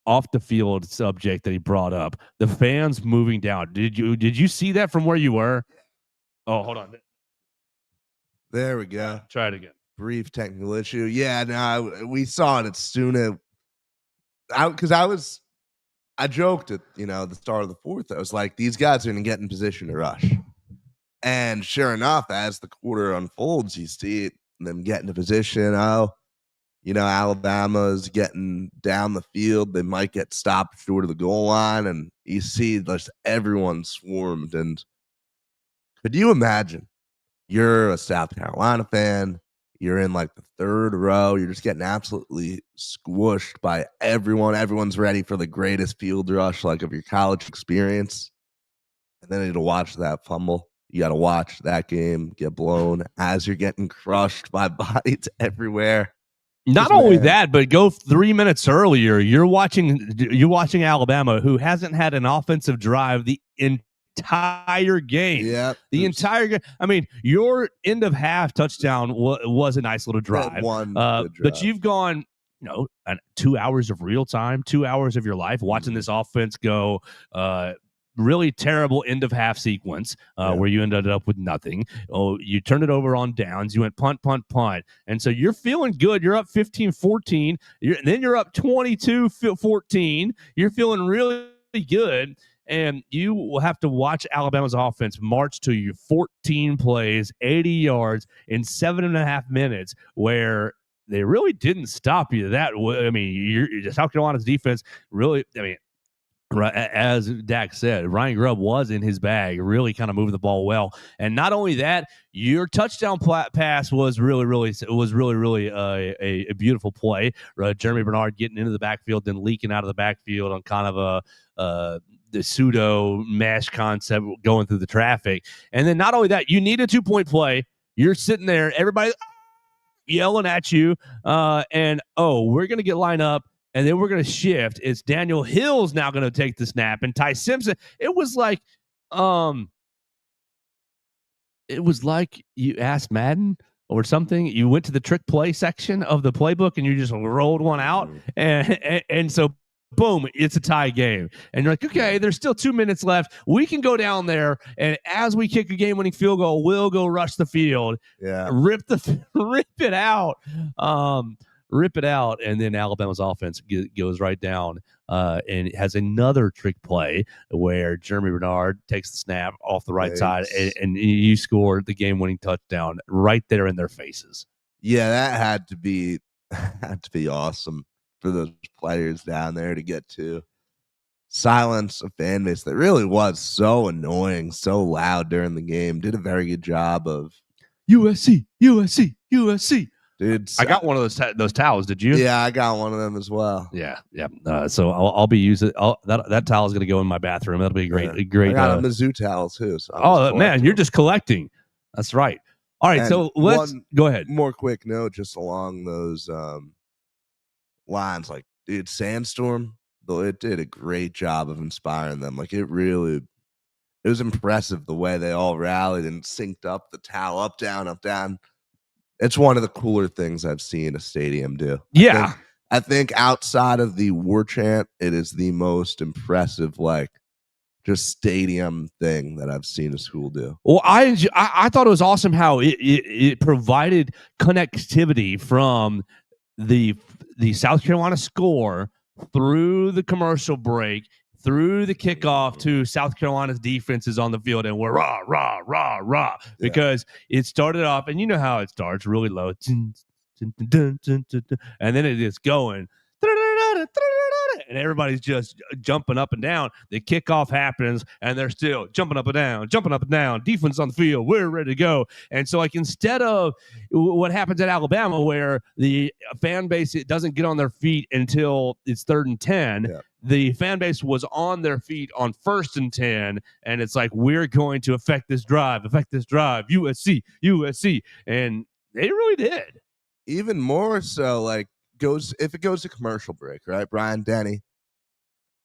off the field subject that he brought up, the fans moving down. Did you see that from where you were? Oh, hold on. There we go. Try it again. Brief technical issue. Yeah, no, we saw it at Stuna. I joked at the start of the fourth. I was like, these guys are going to get in position to rush. And sure enough, as the quarter unfolds, you see them get into position. Alabama's getting down the field. They might get stopped short of the goal line. And you see just everyone swarmed. And could you imagine? You're a South Carolina fan. You're in like the third row. You're just getting absolutely squished by everyone. Everyone's ready for the greatest field rush like of your college experience. And then you got to watch that fumble. You got to watch that game get blown as you're getting crushed by bodies everywhere. Not only that, but go 3 minutes earlier. You're watching Alabama, who hasn't had an offensive drive the entire game. Yeah, the entire game. I mean, your end of half touchdown was a nice little drive. But you've gone, 2 hours of real time, 2 hours of your life watching this offense go. Really terrible end of half sequence where you ended up with nothing. Oh, you turned it over on downs. You went punt, punt, punt. And so you're feeling good. You're up 15-14. Then you're up 22-14. You're feeling really good. And you will have to watch Alabama's offense march to you 14 plays, 80 yards in 7.5 minutes, where they really didn't stop you that way. I mean, South Carolina's defense really, right, as Dak said, Ryan Grubb was in his bag, really kind of moving the ball well. And not only that, your touchdown pass was really a beautiful play. Jeremy Bernard getting into the backfield, then leaking out of the backfield on kind of the pseudo mesh concept going through the traffic. And then not only that, you need a 2-point play. You're sitting there, everybody yelling at you, and we're going to get lined up. And then we're going to shift. It's Daniel Hill's now going to take the snap, and Ty Simpson. It was like you asked Madden or something. You went to the trick play section of the playbook, and you just rolled one out, and so boom, it's a tie game. And you're like, okay, there's still 2 minutes left. We can go down there, and as we kick a game-winning field goal, we'll go rush the field. Yeah, rip it out. Rip it out, and then Alabama's offense goes right down and it has another trick play where Jeremy Bernard takes the snap off the right side, and you scored the game-winning touchdown right there in their faces. Yeah, that had to be awesome for those players down there to get to silence a fan base that really was so annoying, so loud during the game. Did a very good job of USC, USC, USC. Dude, I got one of those towels. Did you? Yeah, I got one of them as well. Yeah. So I'll be using that towel is going to go in my bathroom. That'll be great. I got a Mizzou towel too. So man, you're just collecting. That's right. All right, so let's go ahead. More quick note, just along those lines, like, dude, Sandstorm, though, it did a great job of inspiring them. Like, it was impressive the way they all rallied and synced up the towel, up, down, up, down. It's one of the cooler things I've seen a stadium do. Yeah. I think outside of the war chant, it is the most impressive, like, just stadium thing that I've seen a school do. Well, I thought it was awesome how it provided connectivity from the South Carolina score through the commercial break, through the kickoff to South Carolina's defenses on the field, and we're rah, rah, rah, rah, because it started off, and you know how it starts, really low, and then it is going, and everybody's just jumping up and down. The kickoff happens, and they're still jumping up and down, defense on the field, we're ready to go. And so, like, instead of what happens at Alabama, where the fan base doesn't get on their feet until it's 3rd and 10, the fan base was on their feet on 1st and 10, and it's like, we're going to affect this drive, USC, and they really did. Even more so, like, if it goes to commercial break, right? Brian Denny,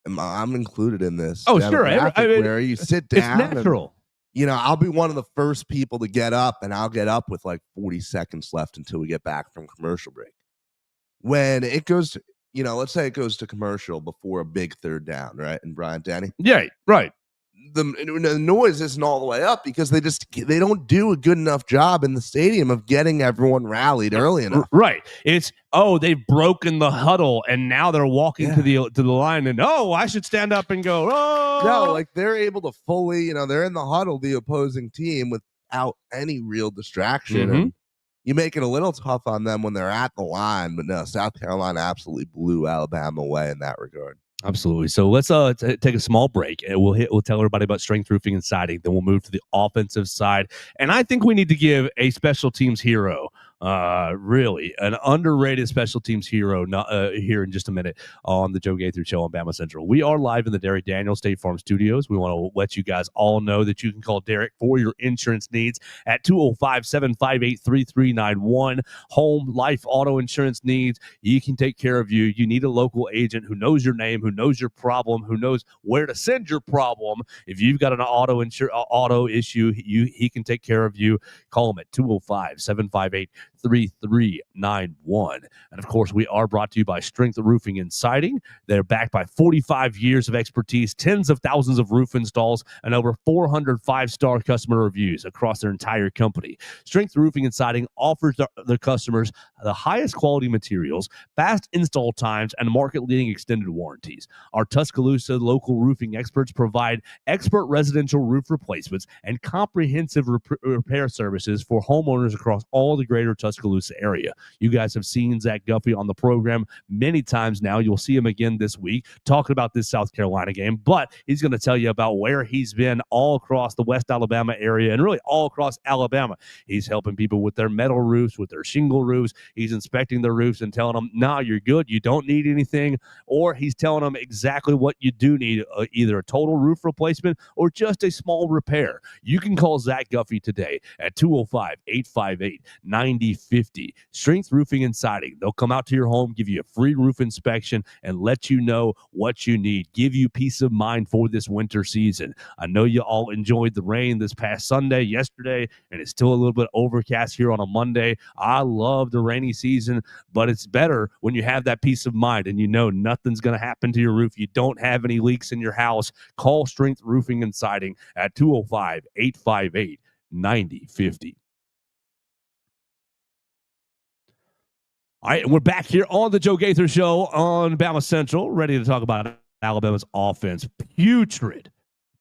I'm included in this. Oh, sure. Where you sit down, it's natural. And, I'll be one of the first people to get up, and I'll get up with like 40 seconds left until we get back from commercial break. When it goes to, let's say it goes to commercial before a big 3rd down, right? And Brian Denny. Yeah, right. The noise isn't all the way up because they don't do a good enough job in the stadium of getting everyone rallied early enough. Right. It's they've broken the huddle and now they're walking to the line and I should stand up and go. Oh no, like they're able to fully, they're in the huddle, the opposing team, without any real distraction. And you make it a little tough on them when they're at the line, but no, South Carolina absolutely blew Alabama away in that regard. Absolutely. So let's take a small break, and we'll tell everybody about strength roofing and siding. Then we'll move to the offensive side, and I think we need to give a special teams hero Really an underrated special teams hero. Here in just a minute on the Joe Gaither Show on BamaCentral. We are live in the Derek Daniels State Farm Studios. We want to let you guys all know that you can call Derek for your insurance needs at 205-758-3391. Home, life, auto insurance needs. He can take care of you. You need a local agent who knows your name, who knows your problem, who knows where to send your problem. If you've got an auto issue, he can take care of you. Call him at 205-758-3391. And of course, we are brought to you by Strength Roofing and Siding. They're backed by 45 years of expertise, tens of thousands of roof installs, and over 400 five-star customer reviews across their entire company. Strength Roofing and Siding offers their customers the highest quality materials, fast install times, and market-leading extended warranties. Our Tuscaloosa local roofing experts provide expert residential roof replacements and comprehensive repair services for homeowners across all the greater Tuscaloosa area. You guys have seen Zach Guffey on the program many times now. You'll see him again this week talking about this South Carolina game, but he's going to tell you about where he's been all across the West Alabama area and really all across Alabama. He's helping people with their metal roofs, with their shingle roofs. He's inspecting their roofs and telling them, nah, you're good. You don't need anything. Or he's telling them exactly what you do need, either a total roof replacement or just a small repair. You can call Zach Guffey today at 205-858-9050. Strength Roofing and Siding. They'll come out to your home, give you a free roof inspection, and let you know what you need. Give you peace of mind for this winter season. I know you all enjoyed the rain this past Sunday, yesterday, and it's still a little bit overcast here on a Monday. I love the rainy season, but it's better when you have that peace of mind and you know nothing's going to happen to your roof. You don't have any leaks in your house. Call Strength Roofing and Siding at 205-858-9050. All right, we're back here on the Joe Gaither Show on BamaCentral, ready to talk about Alabama's offense. Putrid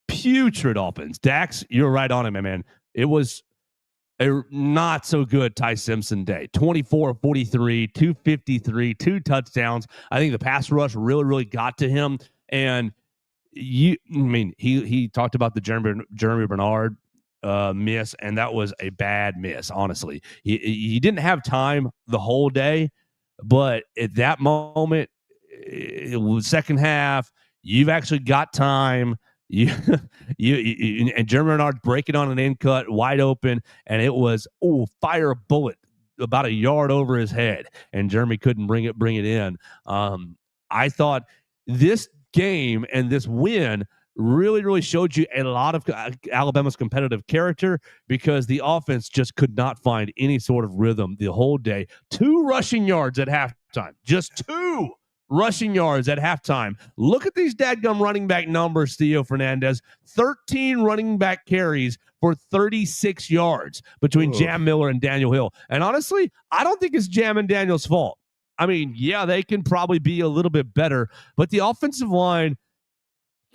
offense. Dax, you're right on it, my man. It was a not so good Ty Simpson day. 24 of 43, 253, 2 touchdowns. I think the pass rush really got to him. And he talked about the Jeremy Bernard miss, and that was a bad miss, honestly. He didn't have time the whole day, but at that moment, it was second half, you've actually got time. And Jeremy Bernard breaking on an in cut wide open, and it was fire a bullet about a yard over his head, and Jeremy couldn't bring it in. I thought this game and this win really showed you a lot of Alabama's competitive character, because the offense just could not find any sort of rhythm the whole day. 2 rushing yards at halftime. Just 2 rushing yards at halftime. Look at these dadgum running back numbers, Theo Fernandez. 13 running back carries for 36 yards between Jam Miller and Daniel Hill. And honestly, I don't think it's Jam and Daniel's fault. I mean, yeah, they can probably be a little bit better, but the offensive line,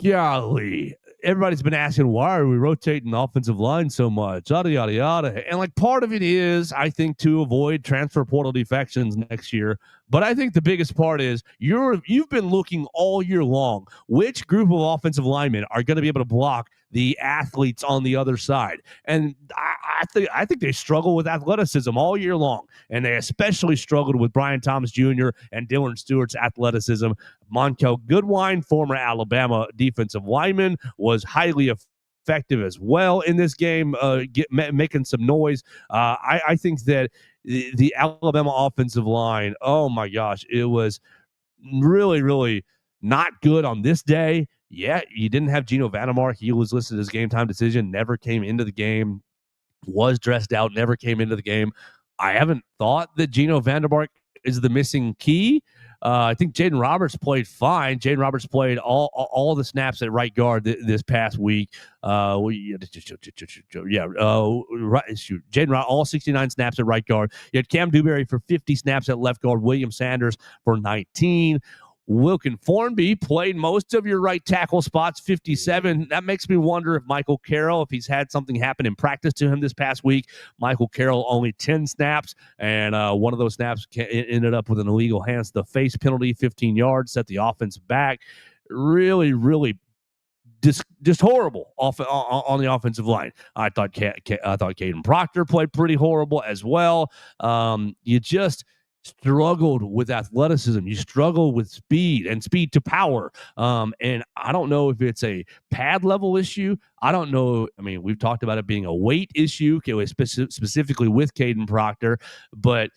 golly, everybody's been asking, why are we rotating the offensive line so much? Yada, yada, yada. And like part of it is, I think, to avoid transfer portal defections next year. But I think the biggest part is you've been looking all year long which group of offensive linemen are going to be able to block the athletes on the other side. And I think they struggle with athleticism all year long. And they especially struggled with Brian Thomas Jr. and Dylan Stewart's athleticism. Montel Goodwine, former Alabama defensive lineman, was highly effective as well in this game, making some noise. I think that the Alabama offensive line, oh my gosh, it was really not good on this day. Yeah, you didn't have Geno Vandermark. He was listed as game time decision, never came into the game, was dressed out, never came into the game. I haven't thought that Geno Vandermark is the missing key. I think Jaden Roberts played fine. Jaden Roberts played all the snaps at right guard this past week. Jaden, all 69 snaps at right guard. You had Cam Dewberry for 50 snaps at left guard. William Sanders for 19. Wilkin Formby played most of your right tackle spots, 57. That makes me wonder if Michael Carroll, if he's had something happen in practice to him this past week. Michael Carroll only 10 snaps, and one of those snaps ended up with an illegal hands to the face penalty, 15 yards, set the offense back. Really just horrible on the offensive line. I thought Caden Proctor played pretty horrible as well. You just struggled with athleticism. You struggled with speed and speed to power. And I don't know if it's a pad level issue. I don't know. I mean, we've talked about it being a weight issue, specifically with Caden Proctor, but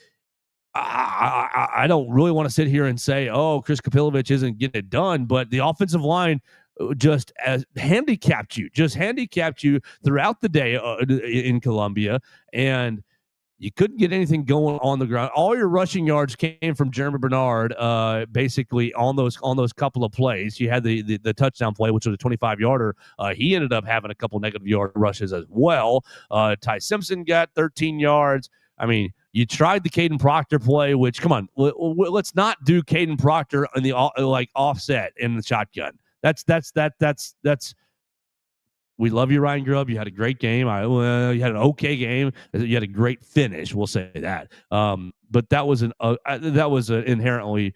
I don't really want to sit here and say, oh, Chris Kapilovic isn't getting it done, but the offensive line just handicapped you throughout the day in Columbia, and you couldn't get anything going on the ground. All your rushing yards came from Jeremy Bernard, basically on those couple of plays. You had the touchdown play, which was a 25-yarder. He ended up having a couple negative yard rushes as well. Ty Simpson got 13 yards. I mean, you tried the Caden Proctor play, which, come on, let's not do Caden Proctor in the offset in the shotgun. That's we love you, Ryan Grubb. You had a great game. You had an okay game. You had a great finish. We'll say that. But that was an inherently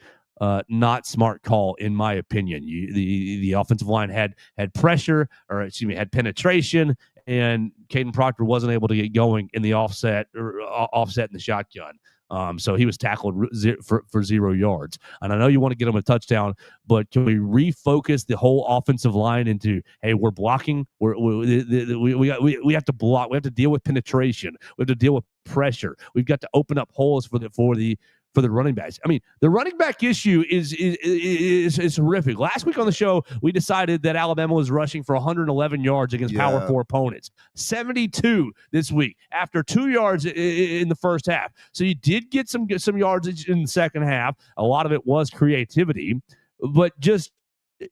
not smart call, in my opinion. The offensive line had pressure, or excuse me, had penetration, and Caden Proctor wasn't able to get going in the offset in the shotgun. So he was tackled for 0 yards. And I know you want to get him a touchdown, but can we refocus the whole offensive line into, hey, we're blocking. We have to block. We have to deal with penetration. We have to deal with pressure. We've got to open up holes for the running backs. I mean, the running back issue is horrific. Last week on the show, we decided that Alabama was rushing for 111 yards against Power 4 opponents. 72 this week after 2 yards in the first half. So you did get some yardage in the second half. A lot of it was creativity, but just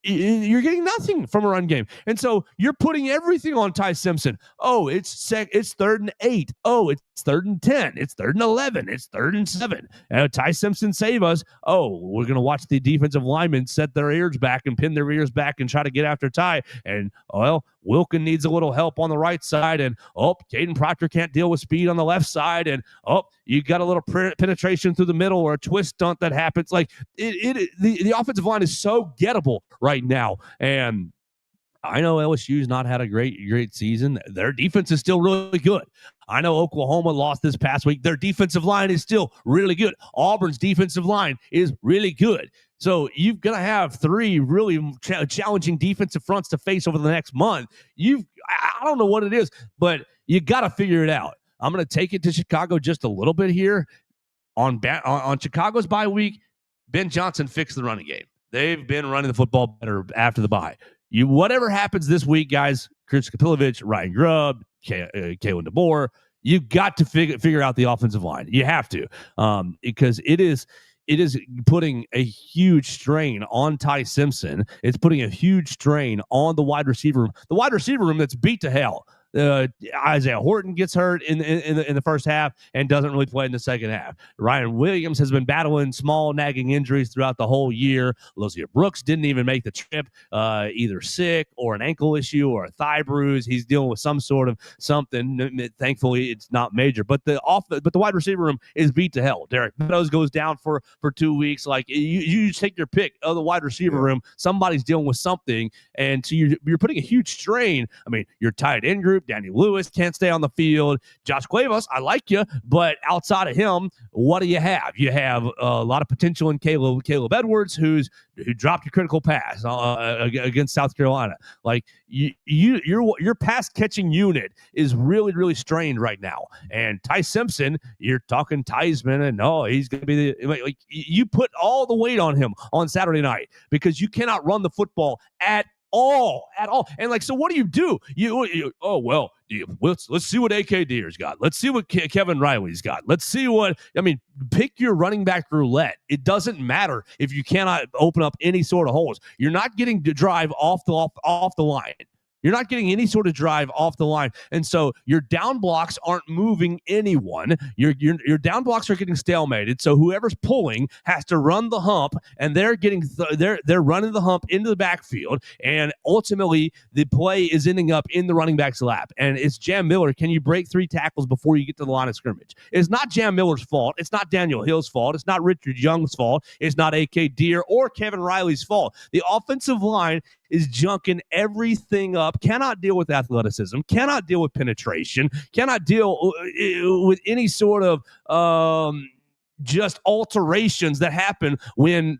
you're getting nothing from a run game. And so you're putting everything on Ty Simpson. Oh, it's 3rd and 8. Oh, it's 3rd and 10. It's 3rd and 11. It's 3rd and 7. Ty Simpson save us. Oh, we're going to watch the defensive linemen set their ears back and pin their ears back and try to get after Ty. And, well, Wilkin needs a little help on the right side. And, Caden Proctor can't deal with speed on the left side. And, you got a little penetration through the middle or a twist stunt that happens. Like, the offensive line is so gettable right now. And I know LSU's not had a great season. Their defense is still really good. I know Oklahoma lost this past week. Their defensive line is still really good. Auburn's defensive line is really good. So you've got to have 3 really challenging defensive fronts to face over the next month. I don't know what it is, but you got to figure it out. I'm going to take it to Chicago just a little bit here. On Chicago's bye week, Ben Johnson fixed the running game. They've been running the football better after the bye. Whatever happens this week, guys, Chris Kapilovic, Ryan Grubb, Kalen DeBoer, you got to figure out the offensive line. You have to, because it is putting a huge strain on Ty Simpson. It's putting a huge strain on the wide receiver room. The wide receiver room that's beat to hell. Isaiah Horton gets hurt in the first half and doesn't really play in the second half. Ryan Williams has been battling small nagging injuries throughout the whole year. Lozier Brooks didn't even make the trip, either sick or an ankle issue or a thigh bruise. He's dealing with some sort of something. Thankfully, it's not major. But the wide receiver room is beat to hell. Derek Meadows goes down for 2 weeks. Like you just take your pick of the wide receiver room. Somebody's dealing with something, and so you're putting a huge strain. I mean, your tight end group. Danny Lewis can't stay on the field. Josh Cuevas, I like you, but outside of him, what do you have? You have a lot of potential in Caleb Edwards, who dropped a critical pass against South Carolina. Like your pass catching unit is really, really strained right now. And Ty Simpson, you're talking Theismann, and he's going to be like you put all the weight on him on Saturday night because you cannot run the football at all. And so what do? Let's see what AK Deer's got. Let's see what Kevin Riley's got. Let's see pick your running back roulette. It doesn't matter if you cannot open up any sort of holes. You're not getting to drive off the line. You're not getting any sort of drive off the line. And so your down blocks aren't moving anyone. Your down blocks are getting stalemated. So whoever's pulling has to run the hump, and they're getting they're running the hump into the backfield. And ultimately, the play is ending up in the running back's lap. And it's Jam Miller. Can you break 3 tackles before you get to the line of scrimmage? It's not Jam Miller's fault. It's not Daniel Hill's fault. It's not Richard Young's fault. It's not AK Deer or Kevin Riley's fault. The offensive line is junking everything up, cannot deal with athleticism, cannot deal with penetration, cannot deal with any sort of just alterations that happen when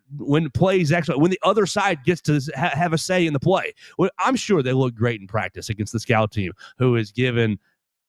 plays actually, when the other side gets to have a say in the play. Well, I'm sure they look great in practice against the scout team, who is given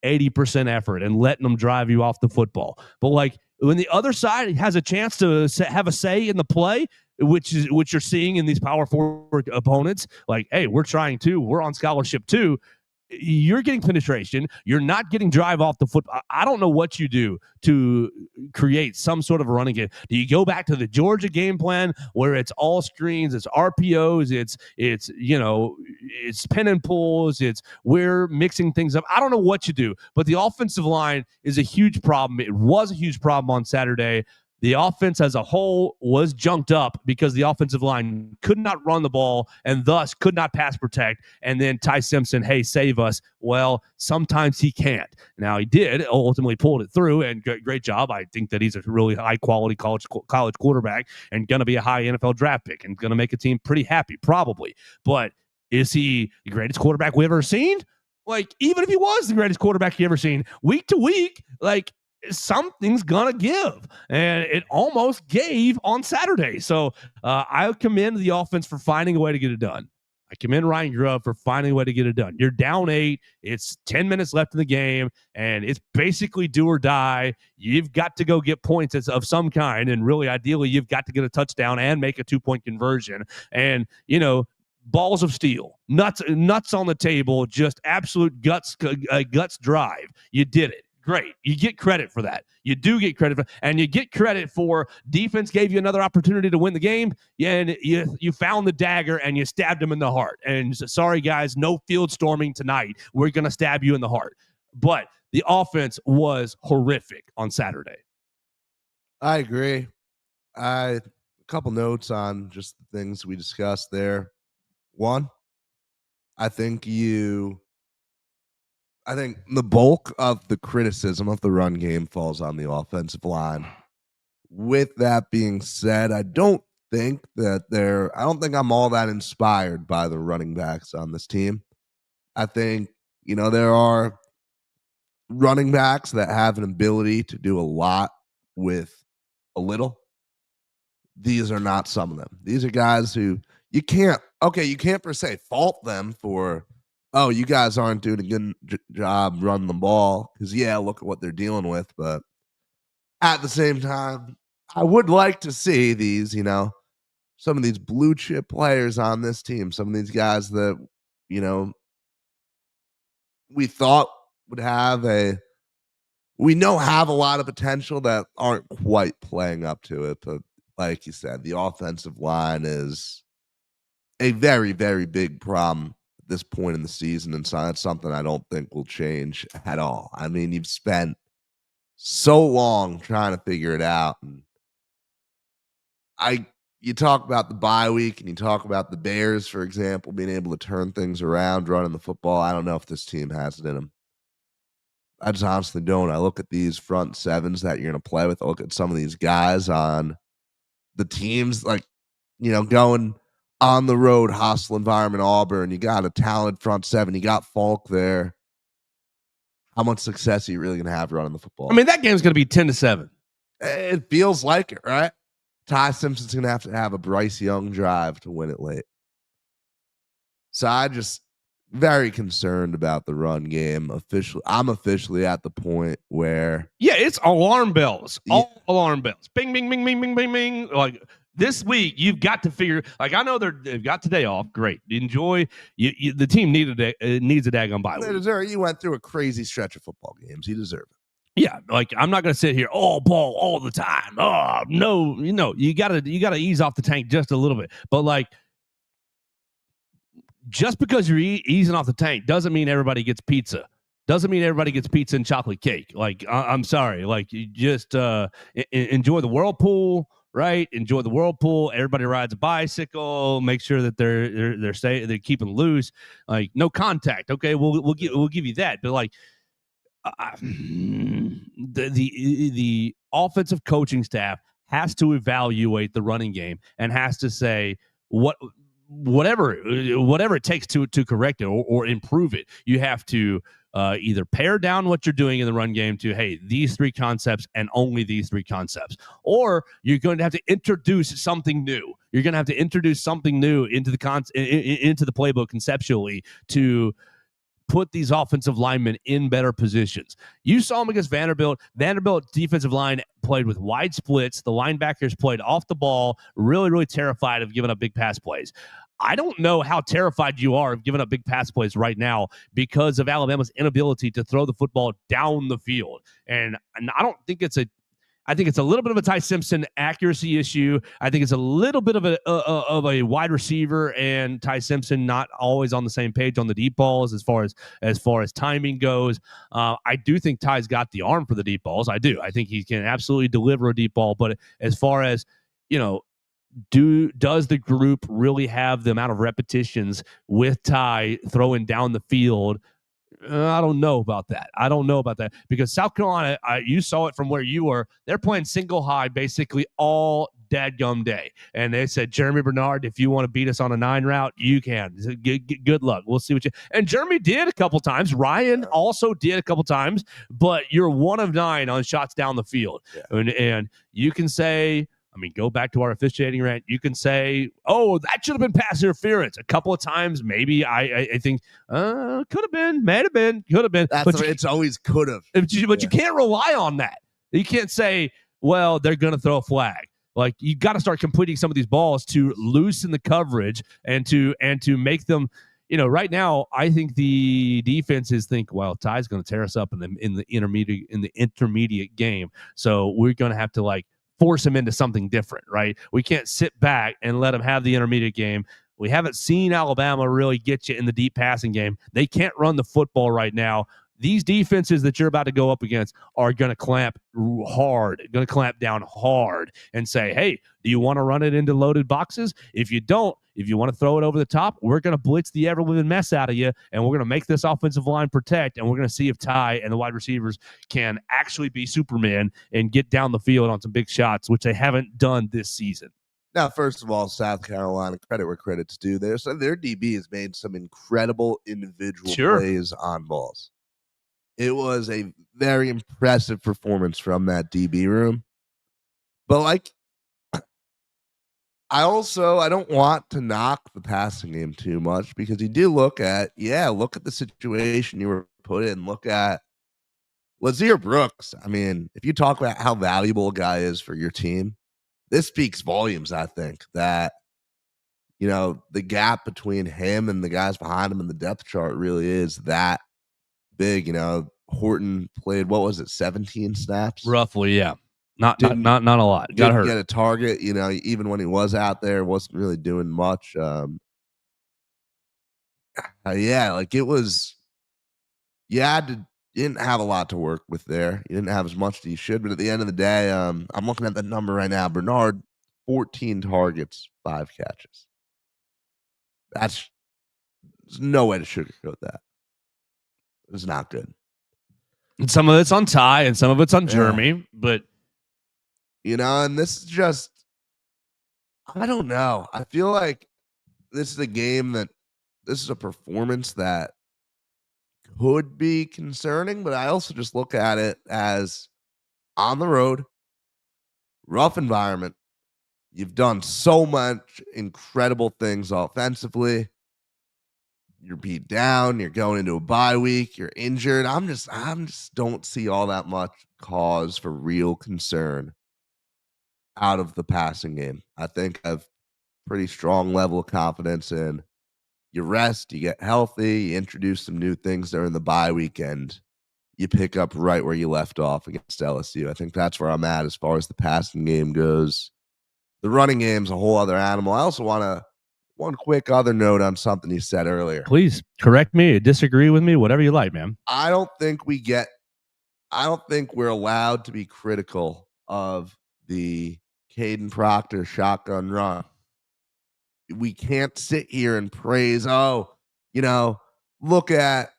80% effort and letting them drive you off the football. But like when the other side has a chance to have a say in the play, which you're seeing in these power forward opponents, like, hey, we're trying to, we're on scholarship too. You're getting penetration. You're not getting drive off the foot. I don't know what you do to create some sort of a running game. Do you go back to the Georgia game plan where it's all screens, it's RPOs, it's pin and pulls, it's we're mixing things up. I don't know what you do, but the offensive line is a huge problem. It was a huge problem on Saturday. The offense as a whole was junked up because the offensive line could not run the ball and thus could not pass protect. And then Ty Simpson, hey, save us. Well, sometimes he can't. Now, he did ultimately pulled it through, and great job. I think that he's a really high-quality college quarterback and going to be a high NFL draft pick and going to make a team pretty happy, probably. But is he the greatest quarterback we've ever seen? Like, even if he was the greatest quarterback you ever seen, week to week, like, something's gonna give, and it almost gave on Saturday. So I commend the offense for finding a way to get it done. I commend Ryan Grubb for finding a way to get it done. You're down 8. It's 10 minutes left in the game, and it's basically do or die. You've got to go get points of some kind, and really, ideally, you've got to get a touchdown and make a 2-point conversion. And, balls of steel, nuts on the table, just absolute guts drive. You did it. Great. You get credit for that. You do get credit for, and you get credit for defense gave you another opportunity to win the game. And you found the dagger and you stabbed him in the heart. And sorry, guys, no field storming tonight. We're going to stab you in the heart. But the offense was horrific on Saturday. I agree. A couple notes on just the things we discussed there. One, I think the bulk of the criticism of the run game falls on the offensive line. With that being said, I don't think I'm all that inspired by the running backs on this team. I think, there are running backs that have an ability to do a lot with a little. These are not some of them. These are guys who you can't per se fault them for, oh, you guys aren't doing a good job running the ball, because, look at what they're dealing with. But at the same time, I would like to see these, some of these blue chip players on this team, some of these guys that, we thought would have a lot of potential that aren't quite playing up to it. But like you said, the offensive line is a very, very big problem this point in the season, and so that's something I don't think will change at all. I mean, you've spent so long trying to figure it out, and you talk about the bye week and you talk about the Bears, for example, being able to turn things around, running the football. I don't know if this team has it in them. I just honestly don't. I look at these front sevens that you're going to play with. I look at some of these guys on the teams, like, going on the road, hostile environment, Auburn. You got a talented front seven. You got Falk there. How much success are you really going to have running the football? I mean, that game's going to be 10-7. It feels like it, right? Ty Simpson's going to have a Bryce Young drive to win it late. So I just very concerned about the run game. I'm officially at the point where it's alarm bells. All alarm bells. Bing, bing, bing, bing, bing, bing, bing. Like, this week, you've got to figure. Like, I know they've got today off. Great, enjoy. The team needs a daggone bye week. You went through a crazy stretch of football games. You deserve it. Yeah, like, I'm not going to sit here all ball all the time. Oh no, you gotta ease off the tank just a little bit. But like, just because you're easing off the tank doesn't mean everybody gets pizza. Doesn't mean everybody gets pizza and chocolate cake. Like, I'm sorry. Like, you just enjoy the whirlpool. Right, enjoy the whirlpool. Everybody rides a bicycle. Make sure that they're keeping loose. Like, no contact. Okay, we'll give you that. But like, the offensive coaching staff has to evaluate the running game and has to say, what whatever it takes to correct it or improve it. You have to either pare down what you're doing in the run game to, hey, these 3 concepts and only these 3 concepts, or you're going to have to introduce something new. You're going to have to introduce something new into the into the playbook conceptually to put these offensive linemen in better positions. You saw them against Vanderbilt. Vanderbilt's defensive line played with wide splits. The linebackers played off the ball, really, really terrified of giving up big pass plays. I don't know how terrified you are of giving up big pass plays right now because of Alabama's inability to throw the football down the field. And I don't think it's I think it's a little bit of a Ty Simpson accuracy issue. I think it's a little bit of a wide receiver and Ty Simpson not always on the same page on the deep balls as far as timing goes. I do think Ty's got the arm for the deep balls. I do. I think he can absolutely deliver a deep ball. But as far as, does the group really have the amount of repetitions with Ty throwing down the field? I don't know about that because South Carolina, you saw it from where you were. They're playing single high basically all dadgum day. And they said, Jeremy Bernard, if you want to beat us on a 9 route, you can. Good luck. We'll see what you. And Jeremy did a couple times. Ryan also did a couple times, but you're 1 of 9 on shots down the field. Yeah. And you can say, go back to our officiating rant. You can say, oh, that should have been pass interference. A couple of times, maybe I think could have been, might have been, could have been. It's always could have. But you can't rely on that. You can't say, well, they're going to throw a flag. Like, you got to start completing some of these balls to loosen the coverage and to make them. Right now, I think the defenses think, well, Ty's going to tear us up in the intermediate game, so we're going to have to force him into something different, right? We can't sit back and let him have the intermediate game. We haven't seen Alabama really get you in the deep passing game. They can't run the football right now. These defenses that you're about to go up against are going to clamp down hard and say, hey, do you want to run it into loaded boxes? If you don't, if you want to throw it over the top, we're going to blitz the ever-living mess out of you, and we're going to make this offensive line protect, and we're going to see if Ty and the wide receivers can actually be Superman and get down the field on some big shots, which they haven't done this season. Now, first of all, South Carolina, credit where credit's due there. So their DB has made some incredible individual plays on balls. It was a very impressive performance from that DB room. But I don't want to knock the passing game too much because you do look at the situation you were put in. Look at Lazir Brooks. If you talk about how valuable a guy is for your team, this speaks volumes, I think, that, the gap between him and the guys behind him in the depth chart really is that big. Horton played, 17 snaps? Roughly, yeah. Not a lot. Got hurt. Get a target, even when he was out there, wasn't really doing much. It was, didn't have a lot to work with there. You didn't have as much as you should, but at the end of the day, I'm looking at that number right now. Bernard, 14 targets, 5 catches. There's no way to sugarcoat that. It was not good. And some of it's on Ty and some of it's on Jeremy, but and this is just, I don't know. I feel like this is a performance that could be concerning, but I also just look at it as on the road, rough environment. You've done so much incredible things offensively. You're beat down. You're going into a bye week. You're injured. I'm just don't see all that much cause for real concern out of the passing game. I think I have pretty strong level of confidence in you rest, you get healthy, you introduce some new things during the bye weekend. You pick up right where you left off against LSU. I think that's where I'm at as far as the passing game goes. The running game's a whole other animal. I also want one quick other note on something you said earlier. Please correct me, disagree with me, whatever you like, man. I don't think we're allowed to be critical of the Caden Proctor shotgun run. We can't sit here and praise, look at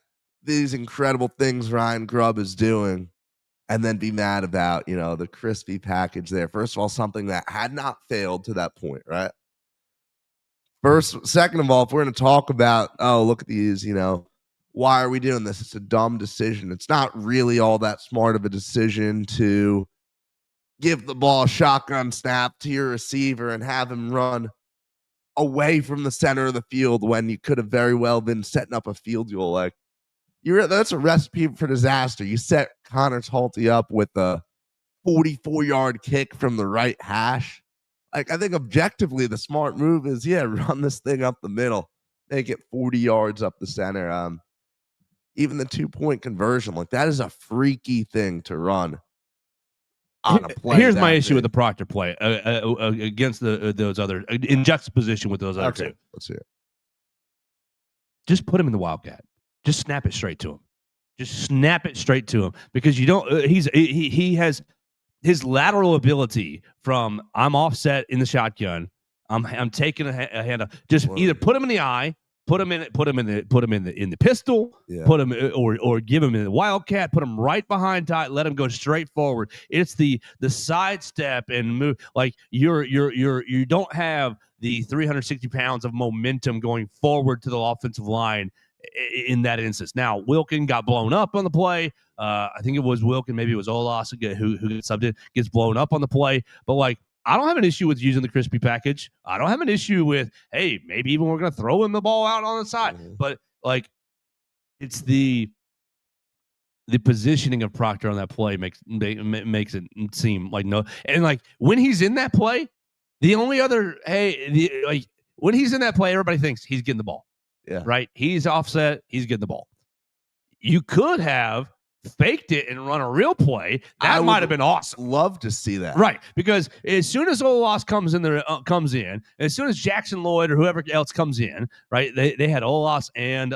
these incredible things Ryan Grubb is doing and then be mad about, the crispy package there. First of all, something that had not failed to that point, right? Second of all, if we're going to talk about, oh, look at these, why are we doing this? It's a dumb decision. It's not really all that smart of a decision to give the ball a shotgun snap to your receiver and have him run away from the center of the field when you could have very well been setting up a field goal. Like, that's a recipe for disaster. You set Connor Talty up with a 44-yard kick from the right hash. Like, I think objectively the smart move is, run this thing up the middle, make it 40 yards up the center. Even the 2-point conversion, like, that is a freaky thing to run on a play. Here's my issue with the Proctor play against those other, in juxtaposition with those other two. Let's hear it. Just put him in the Wildcat. Just snap it straight to him. Just snap it straight to him, because you don't. He has his lateral ability from I'm offset in the shotgun. I'm taking a handoff. Just either put him in the eye, put him in the pistol, put him or give him in the Wildcat, put him right behind Ty, let him go straight forward. It's the sidestep and move, like you don't have the 360 pounds of momentum going forward to the offensive line in that instance. Now, Wilkin got blown up on the play. I think it was Wilkin, maybe it was Olas who gets subbed in, gets blown up on the play. But, like, I don't have an issue with using the crispy package. I don't have an issue with, hey, maybe even we're going to throw him the ball out on the side. Mm-hmm. But, like, it's the positioning of Proctor on that play makes it seem like no. And, like, when he's in that play, the only other, when he's in that play, everybody thinks he's getting the ball. Yeah. Right? He's offset. He's getting the ball. You could have faked it and run a real play. That might have been awesome. Love to see that. Right. Because as soon as Olas comes in, as soon as Jackson Lloyd or whoever else comes in, right? They had Olas and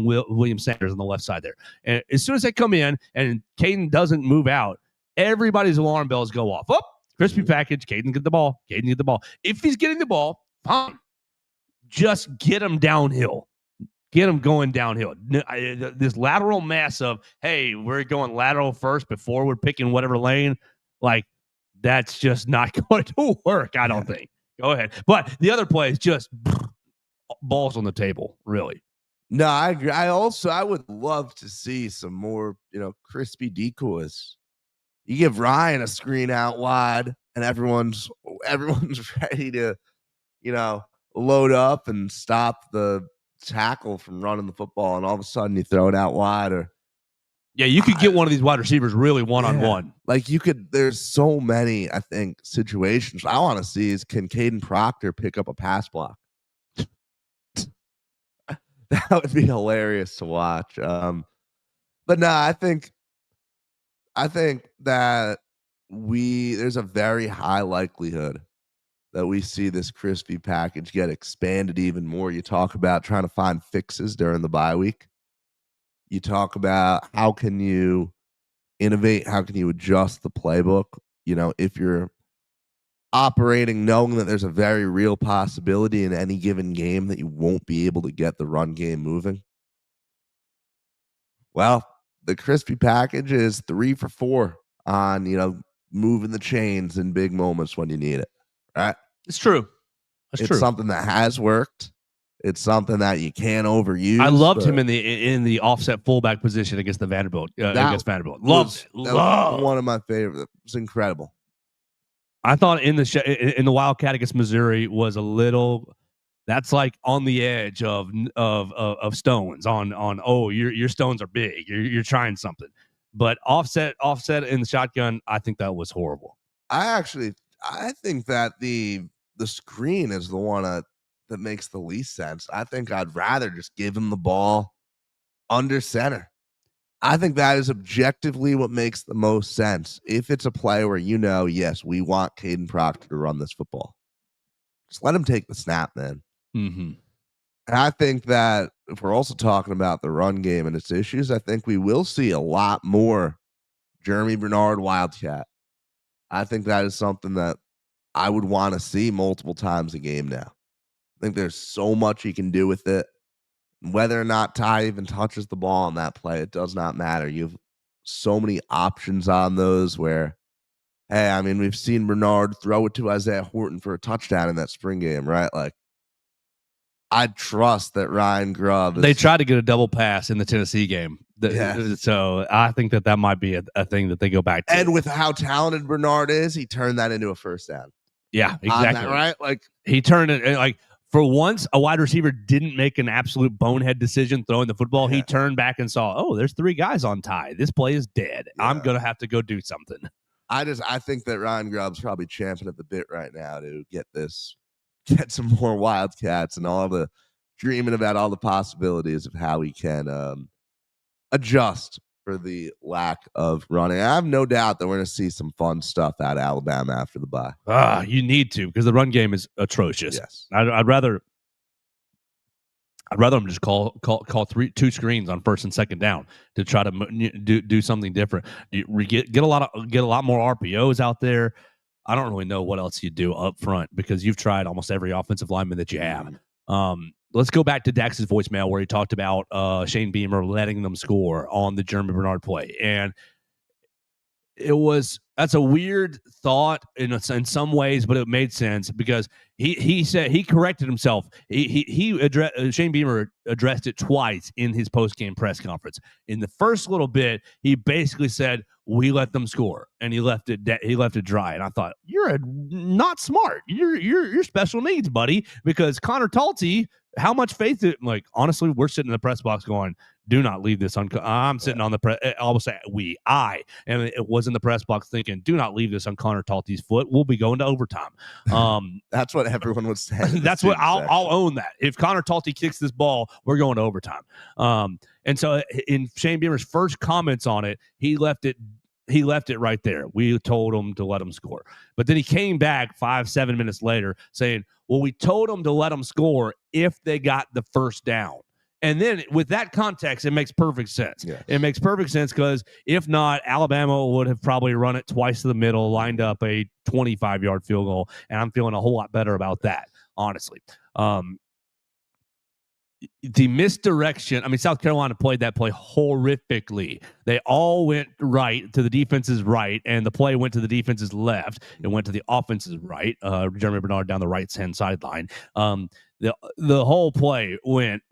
William Sanders on the left side there. And as soon as they come in and Caden doesn't move out, everybody's alarm bells go off. Oh, crispy package. Caden get the ball. If he's getting the ball, fine. Just get him downhill. Get him going downhill. This lateral mess of, hey, we're going lateral first before we're picking whatever lane, like, that's just not going to work, I don't think. Go ahead. But the other play is just balls on the table, really. No, I agree. I would love to see some more, crispy decoys. You give Ryan a screen out wide and everyone's ready to, load up and stop the tackle from running the football, and all of a sudden you throw it out wide. Or you could get one of these wide receivers really one-on-one. Like, there's so many, I think, situations I want to see is, can Caden Proctor pick up a pass block? That would be hilarious to watch. But no, I think that there's a very high likelihood that we see this crispy package get expanded even more. You talk about trying to find fixes during the bye week. You talk about how can you innovate, how can you adjust the playbook, if you're operating knowing that there's a very real possibility in any given game that you won't be able to get the run game moving. Well, the crispy package is 3 for 4 on, moving the chains in big moments when you need it. Right? It's true. It's something that has worked. It's something that you can't overuse. I loved him in the offset fullback position against Vanderbilt. Loved one of my favorites. It was incredible. I thought in the Wildcat against Missouri was a little. That's like on the edge of stones. Your stones are big. You're trying something, but offset in the shotgun. I think that was horrible. I think that the screen is the one that makes the least sense. I think I'd rather just give him the ball under center. I think that is objectively what makes the most sense. If it's a play where yes, we want Caden Proctor to run this football, just let him take the snap, man. Mm-hmm. And I think that if we're also talking about the run game and its issues, I think we will see a lot more Jeremy Bernard Wildcat. I think that is something that I would want to see multiple times a game now. I think there's so much he can do with it. Whether or not Ty even touches the ball on that play, it does not matter. You have so many options on those where, we've seen Bernard throw it to Isaiah Horton for a touchdown in that spring game, right? Like, I trust that Ryan Grubb They tried to get a double pass in the Tennessee game. Yes. So I think that might be a thing that they go back to. And with how talented Bernard is, he turned that into a first down. Yeah, exactly. On that, right? Like, he turned it like for once a wide receiver didn't make an absolute bonehead decision throwing the football. Yeah. He turned back and saw, oh, there's 3 guys on tie. This play is dead. Yeah. I'm gonna have to go do something. I think that Ryan Grubb's probably champing at the bit right now to get some more Wildcats and all the dreaming about all the possibilities of how he can adjust for the lack of running. I have no doubt that we're going to see some fun stuff out of Alabama after the bye. You need to, because the run game is atrocious. Yes. I'd rather them just call 2 screens on first and second down to try to do something different. Get a lot more RPOs out there. I don't really know what else you do up front because you've tried almost every offensive lineman that you have. Let's go back to Dax's voicemail where he talked about Shane Beamer letting them score on the Jeremy Bernard play. And that's a weird thought in some ways, but it made sense because he said he corrected himself. Shane Beamer addressed it twice in his post-game press conference. In the first little bit, he basically said, "We let them score," and he left it dry. And I thought, you're not smart. You're special needs, buddy, because Connor Talty, how much faith? Like honestly, we're sitting in the press box going, do not leave this I'm sitting on the press. I almost say and it was in the press box thinking, do not leave this on Connor Talty's foot. We'll be going to overtime. That's what everyone was saying. That's what I'll own that. If Connor Talty kicks this ball, we're going to overtime. And so in Shane Beamer's first comments on it, he left it right there. We told him to let him score. But then he came back 5-7 minutes later saying, well, we told him to let him score if they got the first down. And then with that context, it makes perfect sense. Yes. It makes perfect sense because if not, Alabama would have probably run it twice to the middle, lined up a 25-yard field goal, and I'm feeling a whole lot better about that, honestly. The misdirection, South Carolina played that play horrifically. They all went right to the defense's right, and the play went to the defense's left. It went to the offense's right. Jeremy Bernard down the right-hand sideline. The whole play went,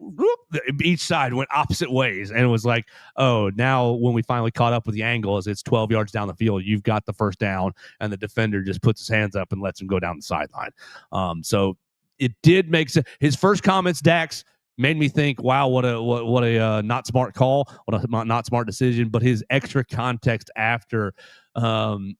each side went opposite ways, and it was like, oh, now when we finally caught up with the angle, as it's 12 yards down the field, you've got the first down, and the defender just puts his hands up and lets him go down the sideline. So it did make sense. His first comments, Dax, made me think, wow, what a not smart call, what a not smart decision. But his extra context after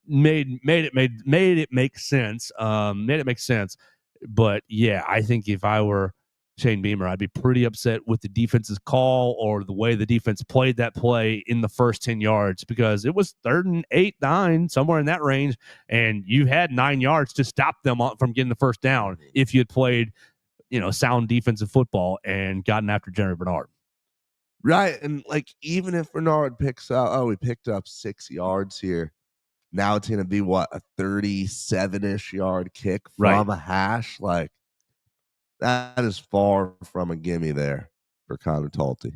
made it make sense. Made it make sense. But yeah, I think if I were Shane Beamer, I'd be pretty upset with the defense's call or the way the defense played that play in the first 10 yards because it was 3rd and 8, 9, somewhere in that range, and you had 9 yards to stop them from getting the first down if you had played, sound defensive football and gotten after Jeremy Bernard. Right. And like, even if Bernard picks up, we picked up 6 yards here. Now it's going to be a 37-ish yard kick from a hash. Like, that is far from a gimme there for Connor Talty.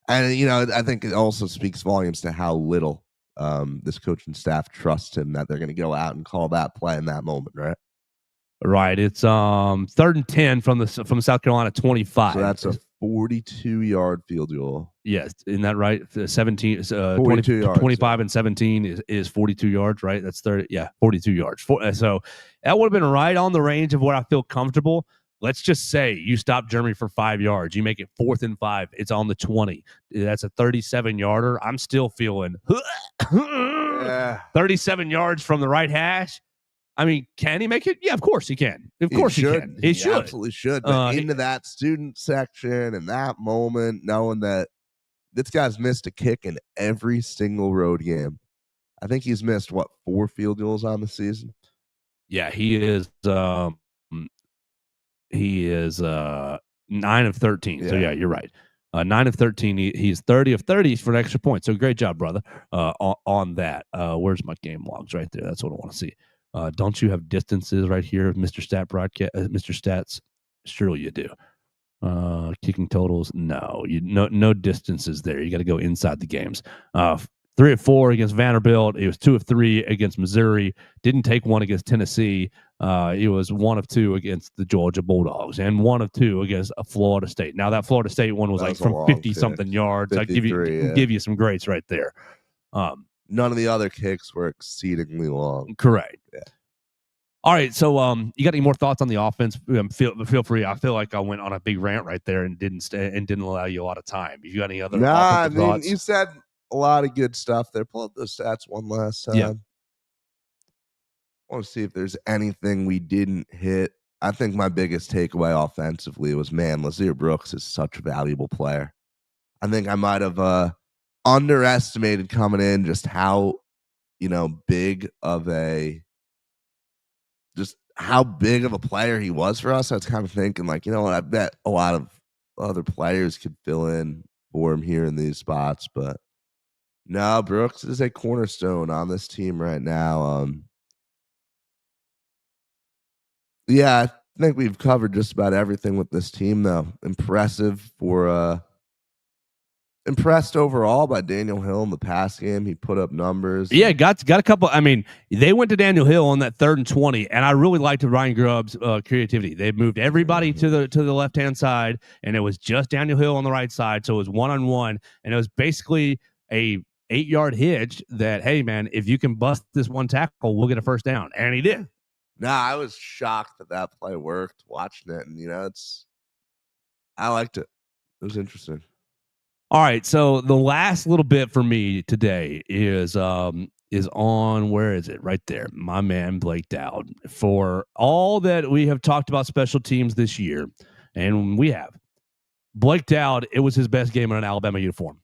And, I think it also speaks volumes to how little this coaching staff trusts him that they're going to go out and call that play in that moment, right? Right. It's 3rd and 10 from South Carolina 25. So that's a 42-yard field goal. Yes, isn't that right? 17, 42 yards, 25 and 17 is 42 yards, right? That's 30. Yeah, 42 yards. So that would have been right on the range of where I feel comfortable. Let's just say you stop Jeremy for 5 yards. You make it 4th and 5. It's on the 20. That's a 37-yarder. I'm still feeling 37 yards from the right hash. Can he make it? Yeah, of course he can. Of course he can. He should. Absolutely should. But into that student section and that moment, knowing that this guy's missed a kick in every single road game. I think he's missed, 4 field goals on the season? Yeah, he is 9 of 13. Yeah. So, yeah, you're right. 9 of 13. He's 30 of 30 for an extra point. So, great job, brother, on that. Where's my game logs? Right there. That's what I want to see. Don't you have distances right here, Mr. Stat Broadcast, Mr. Stats? Surely you do. Kicking totals, no, no distances there. You got to go inside the games. 3 of 4 against Vanderbilt. He was 2 of 3 against Missouri. Didn't take one against Tennessee. He was 1 of 2 against the Georgia Bulldogs and 1 of 2 against Florida State. Now that Florida State one was That like was a from long 50 kick. something yards. I give 53, yeah. give you some grace right there. None of the other kicks were exceedingly long. Correct. Yeah. All right, so you got any more thoughts on the offense? Feel free. I feel like I went on a big rant right there and didn't allow you a lot of time. If you got any other offensive thoughts? You said a lot of good stuff there. Pull up those stats one last time. Yeah. I want to see if there's anything we didn't hit. I think my biggest takeaway offensively was, man, Lazir Brooks is such a valuable player. I think I might have underestimated coming in just how, big of a player he was for us. I was kind of thinking, like, I bet a lot of other players could fill in for him here in these spots, but no, Brooks is a cornerstone on this team right now. Yeah, I think we've covered just about everything with this team, though. Impressed overall by Daniel Hill in the pass game. He put up numbers. Yeah, got a couple. I mean, they went to Daniel Hill on that 3rd and 20, and I really liked Ryan Grubb's creativity. They moved everybody to the left hand side, and it was just Daniel Hill on the right side. So it was 1-on-1, and it was basically a 8-yard hitch that, hey man, if you can bust this one tackle, we'll get a first down, and he did. I was shocked that play worked. Watching it, and I liked it. It was interesting. All right, so the last little bit for me today is on, where is it? Right there. My man Blake Dowd. For all that we have talked about special teams this year, and we have, Blake Dowd, it was his best game in an Alabama uniform.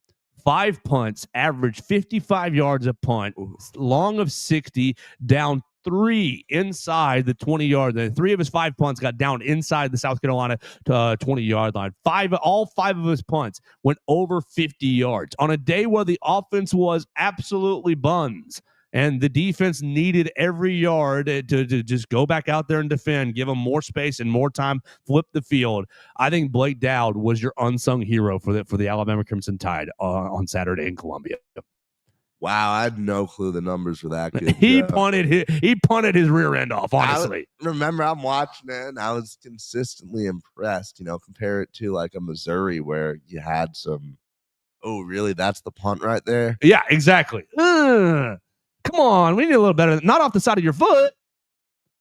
5 punts, average 55 yards a punt, long of 60, down 3 inside the 20-yard line. 3 of his 5 punts got down inside the South Carolina 20-yard line. All 5 of his punts went over 50 yards on a day where the offense was absolutely buns. And the defense needed every yard to just go back out there and defend, give them more space and more time, flip the field. I think Blake Dowd was your unsung hero for the Alabama Crimson Tide on Saturday in Columbia. Wow, I had no clue the numbers were that good. He punted his rear end off, honestly. I'm watching it, and I was consistently impressed. Compare it to like a Missouri where you had some, oh, really? That's the punt right there? Yeah, exactly. Come on, we need a little better. Not off the side of your foot.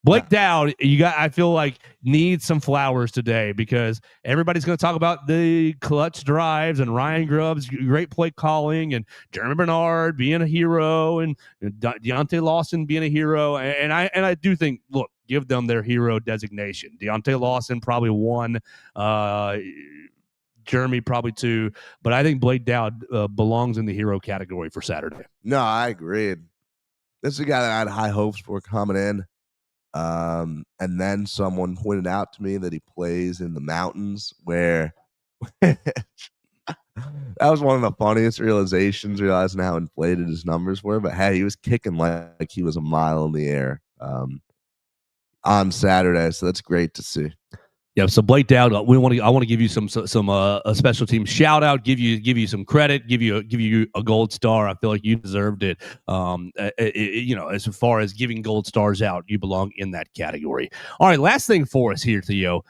Blake Dowd, I feel like, needs some flowers today because everybody's going to talk about the clutch drives and Ryan Grubb's great play calling and Jeremy Bernard being a hero and Deontay Lawson being a hero. And I do think, look, give them their hero designation. Deontay Lawson probably 1, Jeremy probably 2, but I think Blake Dowd belongs in the hero category for Saturday. No, I agree. This is a guy that I had high hopes for coming in. And then someone pointed out to me that he plays in the mountains, where that was one of the funniest realizations, realizing how inflated his numbers were. But hey, he was kicking like he was a mile in the air on Saturday, so that's great to see. Yeah, so Blake Dowd, I want to give you some a special team shout out, give you some credit, give you a gold star. I feel like you deserved it. As far as giving gold stars out, you belong in that category. All right, last thing for us here, Theo.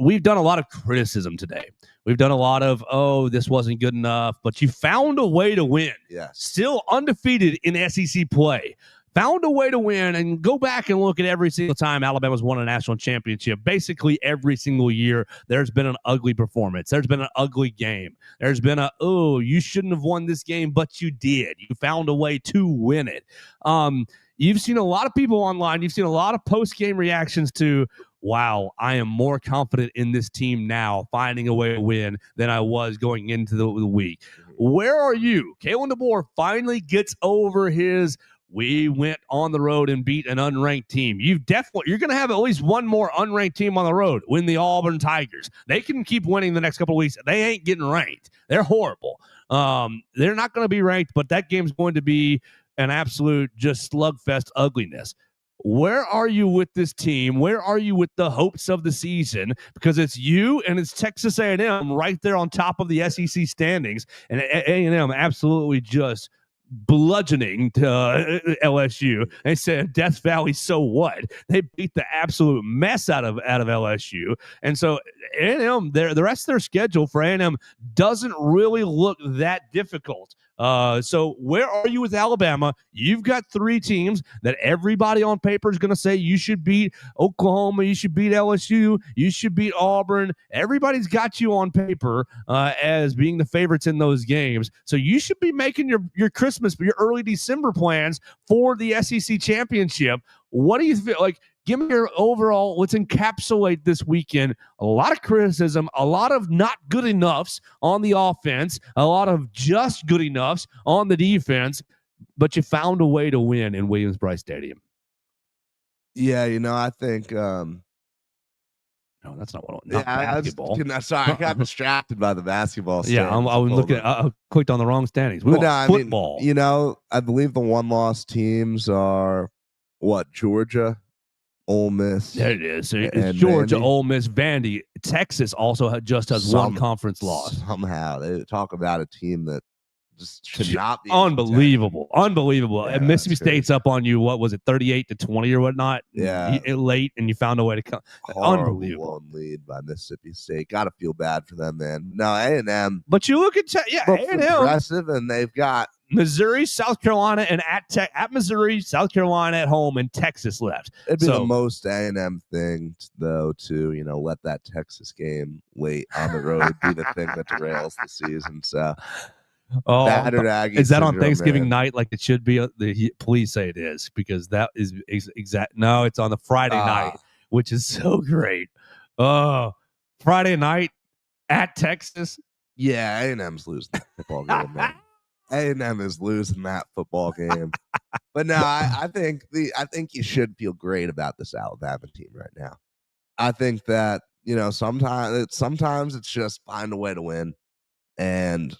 We've done a lot of criticism today. We've done a lot of, this wasn't good enough, but you found a way to win. Yeah, still undefeated in SEC play. Found a way to win, and go back and look at every single time Alabama's won a national championship. Basically, every single year, there's been an ugly performance. There's been an ugly game. There's been you shouldn't have won this game, but you did. You found a way to win it. You've seen a lot of people online. You've seen a lot of post-game reactions to, wow, I am more confident in this team now, finding a way to win than I was going into the week. Where are you? Kalen DeBoer finally gets over his, we went on the road and beat an unranked team. You're going to have at least one more unranked team on the road, win the Auburn Tigers. They can keep winning the next couple of weeks. They ain't getting ranked. They're horrible. They're not going to be ranked, but that game's going to be an absolute just slugfest ugliness. Where are you with this team? Where are you with the hopes of the season? Because it's you and it's Texas A&M right there on top of the SEC standings, and A&M absolutely just bludgeoning to LSU. They said Death Valley, so what? They beat the absolute mess out of LSU. And so A&M, the rest of their schedule for A&M doesn't really look that difficult. So where are you with Alabama? You've got 3 teams that everybody on paper is going to say you should beat Oklahoma, you should beat LSU, you should beat Auburn. Everybody's got you on paper as being the favorites in those games. So you should be making your Christmas, your early December plans for the SEC championship. What do you feel like? Give me your overall, let's encapsulate this weekend. A lot of criticism, a lot of not good enoughs on the offense, a lot of just good enoughs on the defense, but you found a way to win in Williams-Brice Stadium. Yeah, I think no, that's not what basketball. Sorry, I got distracted by the basketball standings. Yeah, I was looking I clicked on the wrong standings. Football. I mean, I believe the one-loss teams are Georgia, Ole Miss. There it is. It's Georgia, Vandy. Ole Miss, Vandy. Texas also has one conference loss. Somehow they talk about a team that just should not be unbelievable. Yeah, and Mississippi State's up on you. What was it, 38-20 or whatnot? Yeah, late, and you found a way to come. Unbelievable lead by Mississippi State. Got to feel bad for them, man. No, A&M. But you look at A&M progressive, and they've got Missouri, South Carolina, and at Missouri, South Carolina at home, and Texas left. It'd be the most A&M thing, though, to let that Texas game late on the road be the thing that derails the season. So, is that on Thanksgiving night like it should be? Please say it is, because that is exact. No, it's on the Friday night, which is so great. Friday night at Texas. Yeah, A&M's losing that football game, man. A&M is losing that football game. But no, I think you should feel great about this Alabama team right now. I think that, sometimes it's just find a way to win, and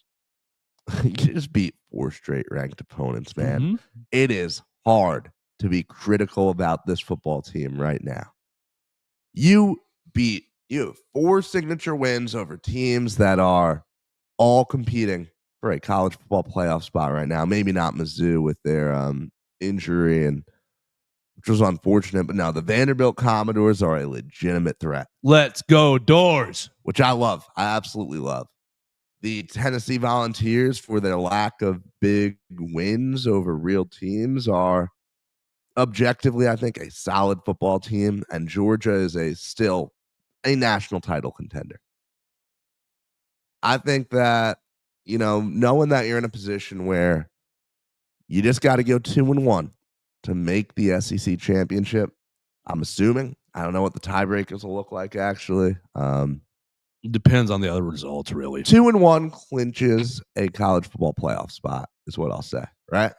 you just beat 4 straight ranked opponents, man. Mm-hmm. It is hard to be critical about this football team right now. You have 4 signature wins over teams that are all competing for a college football playoff spot right now. Maybe not Mizzou with their injury, which was unfortunate. But now the Vanderbilt Commodores are a legitimate threat. Let's go Doors, which I love. I absolutely love. The Tennessee Volunteers, for their lack of big wins over real teams, are objectively, I think, a solid football team. And Georgia is still a national title contender. I think that, knowing that you're in a position where you just got to go 2-1 to make the SEC championship, I'm assuming. I don't know what the tiebreakers will look like, actually. It depends on the other results, really. 2-1 clinches a college football playoff spot, is what I'll say, right?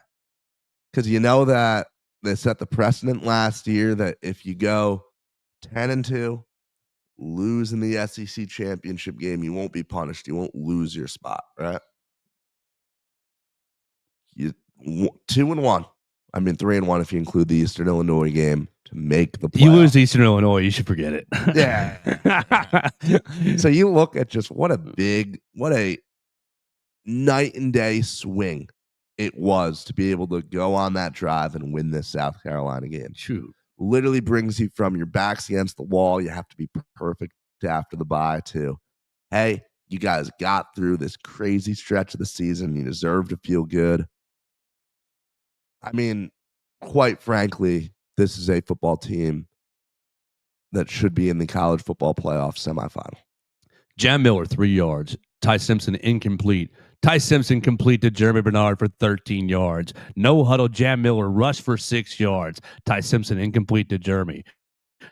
Because that they set the precedent last year that if you go 10-2, lose in the SEC championship game, you won't be punished. You won't lose your spot, right? 2-1. I mean, 3-1 if you include the Eastern Illinois game to make the playoff. You lose to Eastern Illinois, you should forget it. Yeah. So you look at just what a night and day swing it was to be able to go on that drive and win this South Carolina game. True. Literally brings you from your backs against the wall. You have to be perfect after the bye to, hey, you guys got through this crazy stretch of the season. You deserve to feel good. I mean, quite frankly, this is a football team that should be in the college football playoff semifinal. Jam Miller, 3 yards. Ty Simpson, incomplete. Ty Simpson complete to Jeremy Bernard for 13 yards. No huddle, Jam Miller rush for 6 yards. Ty Simpson incomplete to Jeremy.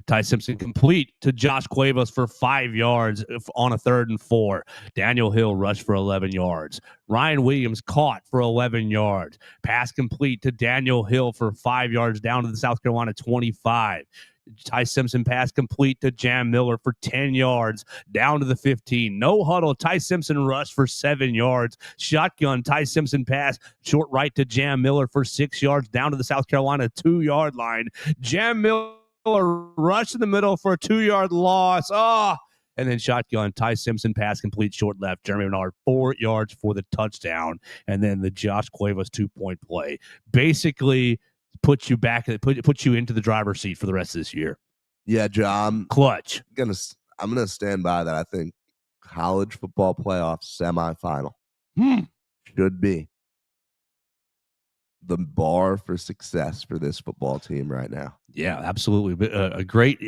Ty Simpson complete to Josh Cuevas for 5 yards on a 3rd and 4. Daniel Hill rushed for 11 yards. Ryan Williams caught for 11 yards. Pass complete to Daniel Hill for 5 yards down to the South Carolina 25. Ty Simpson pass complete to Jam Miller for 10 yards down to the 15. No huddle. Ty Simpson rush for 7 yards. Shotgun. Ty Simpson pass short right to Jam Miller for 6 yards down to the South Carolina 2-yard line. Jam Miller rush in the middle for a 2-yard loss. and then shotgun. Ty Simpson pass complete short left. Jeremy Bernard 4 yards for the touchdown, and then the Josh Cuevas 2-point play. Basically, puts you back, puts you into the driver's seat for the rest of this year. Yeah, John. Clutch. I'm gonna stand by that. I think college football playoff semifinal should be the bar for success for this football team right now. Yeah, absolutely. A great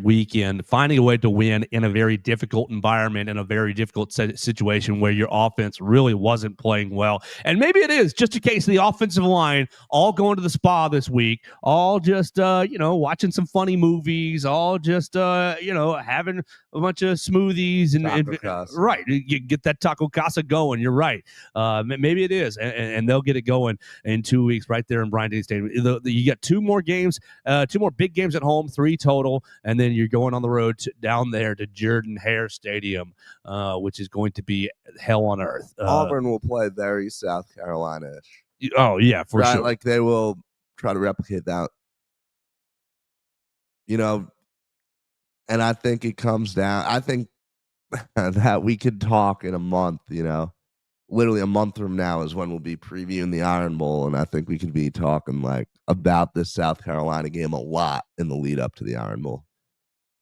weekend. Finding a way to win in a very difficult environment, in a very difficult situation where your offense really wasn't playing well. And maybe it is just in case the offensive line all going to the spa this week, all just, watching some funny movies, all just, having a bunch of smoothies and right. You get that taco casa going. You're right. Maybe it is. And they'll get it going in 2 weeks right there in Bryant-Denny Stadium. You got 2 more games. 2 more big games at home, 3 total, and then you're going on the road down there to Jordan-Hare Stadium, which is going to be hell on earth. Auburn will play very South Carolina-ish. Oh, yeah, for sure. Like they will try to replicate that. And I think it comes down. I think that we could talk in a month, literally a month from now is when we'll be previewing the Iron Bowl, and I think we could be talking about this South Carolina game a lot in the lead up to the Iron Bowl.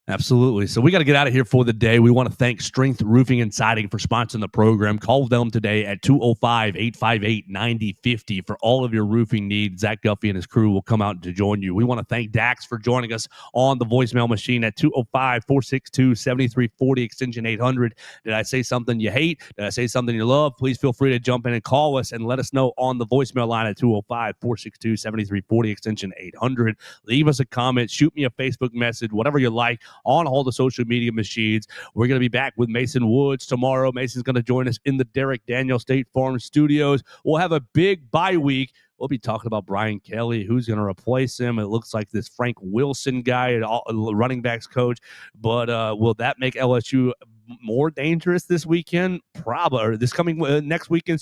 Absolutely. So we got to get out of here for the day. We want to thank Strength Roofing and Siding for sponsoring the program. Call them today at 205-858-9050 for all of your roofing needs. Zach Guffey and his crew will come out to join you. We want to thank Dax for joining us on the voicemail machine at 205-462-7340, extension 800. Did I say something you hate? Did I say something you love? Please feel free to jump in and call us and let us know on the voicemail line at 205-462-7340, extension 800. Leave us a comment. Shoot me a Facebook message, whatever you like, on all the social media machines. We're going to be back with Mason Woods tomorrow. Mason's going to join us in the Derek Daniel State Farm Studios. We'll have a big bye week. We'll be talking about Brian Kelly, who's going to replace him. It looks like this Frank Wilson guy, running backs coach. But will that make LSU more dangerous this weekend? Probably, or this coming next weekend.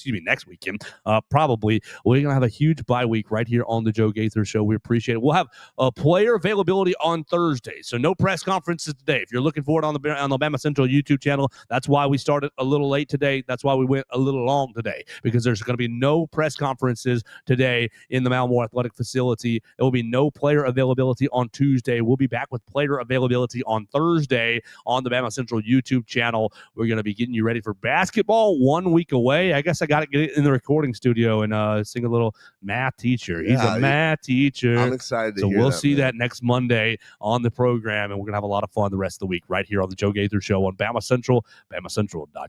Probably. We're going to have a huge bye week right here on the Joe Gaither Show. We appreciate it. We'll have player availability on Thursday, so no press conferences today. If you're looking for it on the BamaCentral YouTube channel, that's why we started a little late today. That's why we went a little long today, because there's going to be no press conferences today in the Malmore Athletic Facility. There will be no player availability on Tuesday. We'll be back with player availability on Thursday on the BamaCentral YouTube channel. We're going to be getting you ready for basketball 1 week away. I guess I got to get in the recording studio and sing a little math teacher. He's a math teacher. I'm excited to hear we'll that, see man. that next Monday on the program, and we're going to have a lot of fun the rest of the week right here on the Joe Gaither Show on BamaCentral, BamaCentral.com.